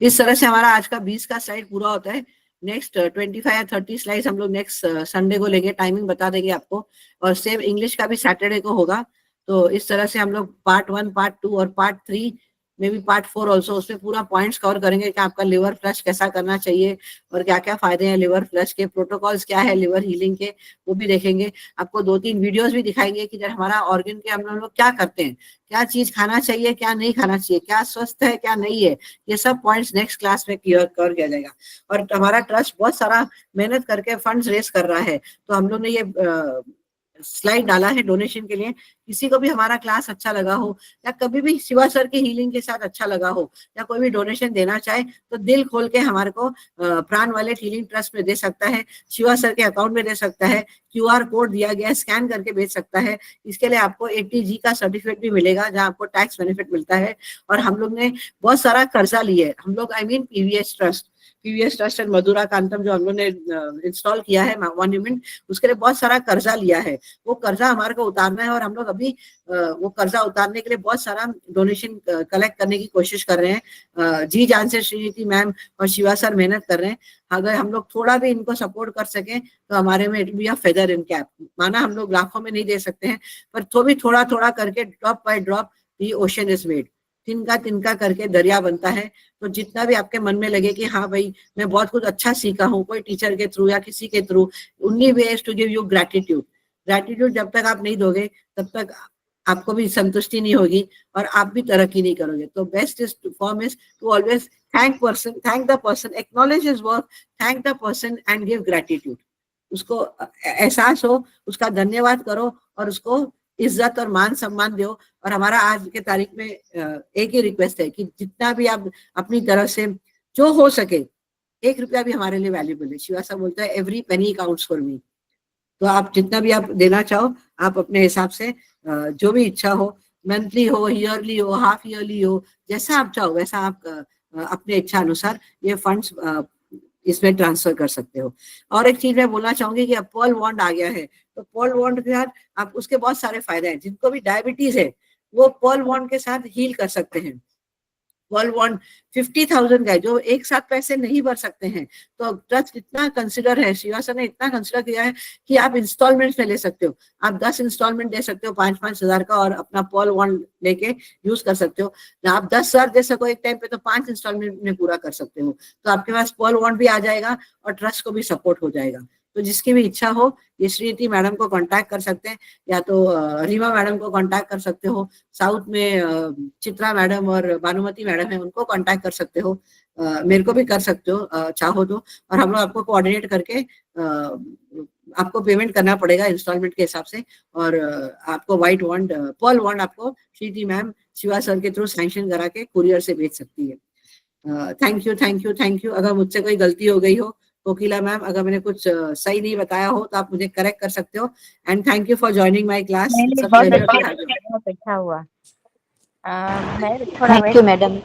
इस तरह से हमारा आज का 20 का स्लाइड पूरा होता है। नेक्स्ट 25 या 30 स्लाइड हम लोग नेक्स्ट संडे को लेंगे, टाइमिंग बता देंगे आपको, और सेम इंग्लिश का भी सैटरडे को होगा। तो इस तरह से हम लोग पार्ट 1, पार्ट 2 और पार्ट 3 में भी पार्ट 4 ऑल्सो, उसमें पूरा पॉइंट्स कवर करेंगे कि आपका लिवर फ्लश कैसा करना चाहिए और क्या क्या फायदे हैं लिवर फ्लश के, प्रोटोकॉल्स क्या है लिवर हीलिंग के, वो भी देखेंगे। आपको 2-3 वीडियोस भी दिखाएंगे कि जब हमारा ऑर्गन के हम लोग क्या करते हैं, क्या चीज खाना चाहिए, क्या नहीं खाना चाहिए, क्या स्वस्थ है क्या नहीं है, ये सब पॉइंट्स नेक्स्ट क्लास में क्लियर कर दिया जाएगा। और हमारा ट्रस्ट बहुत सारा मेहनत करके फंड्स रेस कर रहा है, तो हम लोग ने ये स्लाइड डाला है डोनेशन के लिए। किसी को भी हमारा क्लास अच्छा लगा हो, या कभी भी शिवा सर के हीलिंग के साथ अच्छा लगा हो, या कोई भी डोनेशन देना चाहे, तो दिल खोल के हमारे को प्राण वैलेट हीलिंग ट्रस्ट में दे सकता है, शिवा सर के अकाउंट में दे सकता है, QR कोड दिया गया है, स्कैन करके भेज सकता है। इसके लिए आपको 80G का सर्टिफिकेट भी मिलेगा, जहाँ आपको टैक्स बेनिफिट मिलता है। और हम लोग ने बहुत सारा कर्जा लिया है, हम लोग PVS ट्रस्ट एंड मधुरा कांतम जो हम लोग ने इंस्टॉल किया है मॉन्यूमेंट, उसके लिए बहुत सारा कर्जा लिया है। वो कर्जा हमारे को उतारना है, और हम लोग अभी वो कर्जा उतारने के लिए बहुत सारा डोनेशन कलेक्ट करने की कोशिश कर रहे हैं। जी जान से श्रीनिधि मैम और शिवा सर मेहनत कर रहे हैं। अगर हम लोग थोड़ा भी इनको सपोर्ट कर सकें तो हमारे में it be a feather in cap. माना हम लोग लाखों में नहीं दे सकते हैं, पर तो भी थोड़ा थोड़ा करके, drop by drop the ocean is made, तिनका तिनका करके दरिया बनता है। तो जितना भी आपके मन में लगे कि हाँ भाई मैं बहुत कुछ अच्छा सीखा हूँ, कोई टीचर के थ्रू या किसी के through, only way is to give you gratitude. Gratitude जब तक आप नहीं दोगे तब तक आपको भी संतुष्टि नहीं होगी और आप भी तरक्की नहीं करोगे। तो best is form is to always thank the person, acknowledge his work, thank the person and give gratitude. उसको एहसास हो, उसका धन्यवाद करो और उसको इज्जत और मान सम्मान दो। और हमारा आज के तारीख में एक ही रिक्वेस्ट है कि जितना भी आप अपनी तरफ से जो हो सके, 1 रुपया भी हमारे लिए वैल्यूबल है। शिवा साहब बोलता है every penny counts for me. तो आप जितना भी आप देना चाहो, आप अपने हिसाब से जो भी इच्छा हो, मंथली हो, ईयरली हो, हाफ ईयरली हो, जैसा आप चाहो वैसा आप अपने इच्छा अनुसार ये फंड्स इसमें ट्रांसफर कर सकते हो। और एक चीज मैं बोलना चाहूंगी कि अब पर्ल बॉन्ड आ गया है, तो पर्ल बॉन्ड के साथ आप उसके बहुत सारे फायदे हैं। जिनको भी डायबिटीज है वो पर्ल बॉन्ड के साथ हील कर सकते हैं। पर्ल बॉन्ड 50,000 का है, जो एक साथ पैसे नहीं भर सकते हैं। तो ट्रस्ट इतना कंसिडर है, शिवा सर ने इतना कंसिडर किया है कि आप इंस्टॉलमेंट में ले सकते हो। आप 10 इंस्टॉलमेंट दे सकते हो 5-5 हजार का, और अपना पर्ल बॉन्ड लेके यूज कर सकते हो। आप 10 हजार दे सको एक टाइम पे, तो 5 इंस्टॉलमेंट में पूरा कर सकते हो। तो आपके पास पर्ल बॉन्ड भी आ जाएगा और ट्रस्ट को भी सपोर्ट हो जाएगा। तो जिसकी भी इच्छा हो, ये श्रीनिधि मैडम को कांटेक्ट कर सकते हैं, या तो रीमा मैडम को कांटेक्ट कर सकते हो। साउथ में चित्रा मैडम और भानुमति मैडम है, उनको कांटेक्ट कर सकते हो। मेरे को भी कर सकते हो चाहो तो। और हम लोग आपको कोऑर्डिनेट करके आपको पेमेंट करना पड़ेगा इंस्टॉलमेंट के हिसाब से। और आपको व्हाइट वॉन्ड, पर्ल वॉन्ड आपको श्रीनिधि मैम शिवा सर के थ्रू सैंक्शन करा के कुरियर से भेज सकती है। Thank you. अगर मुझसे कोई गलती हो गई हो कोकिला मैम, अगर मैंने कुछ सही नहीं बताया हो तो आप मुझे करेक्ट कर सकते हो। And thank you for joining my class. बहुत अच्छा हुआ। मैं थोड़ा Thank you, madam.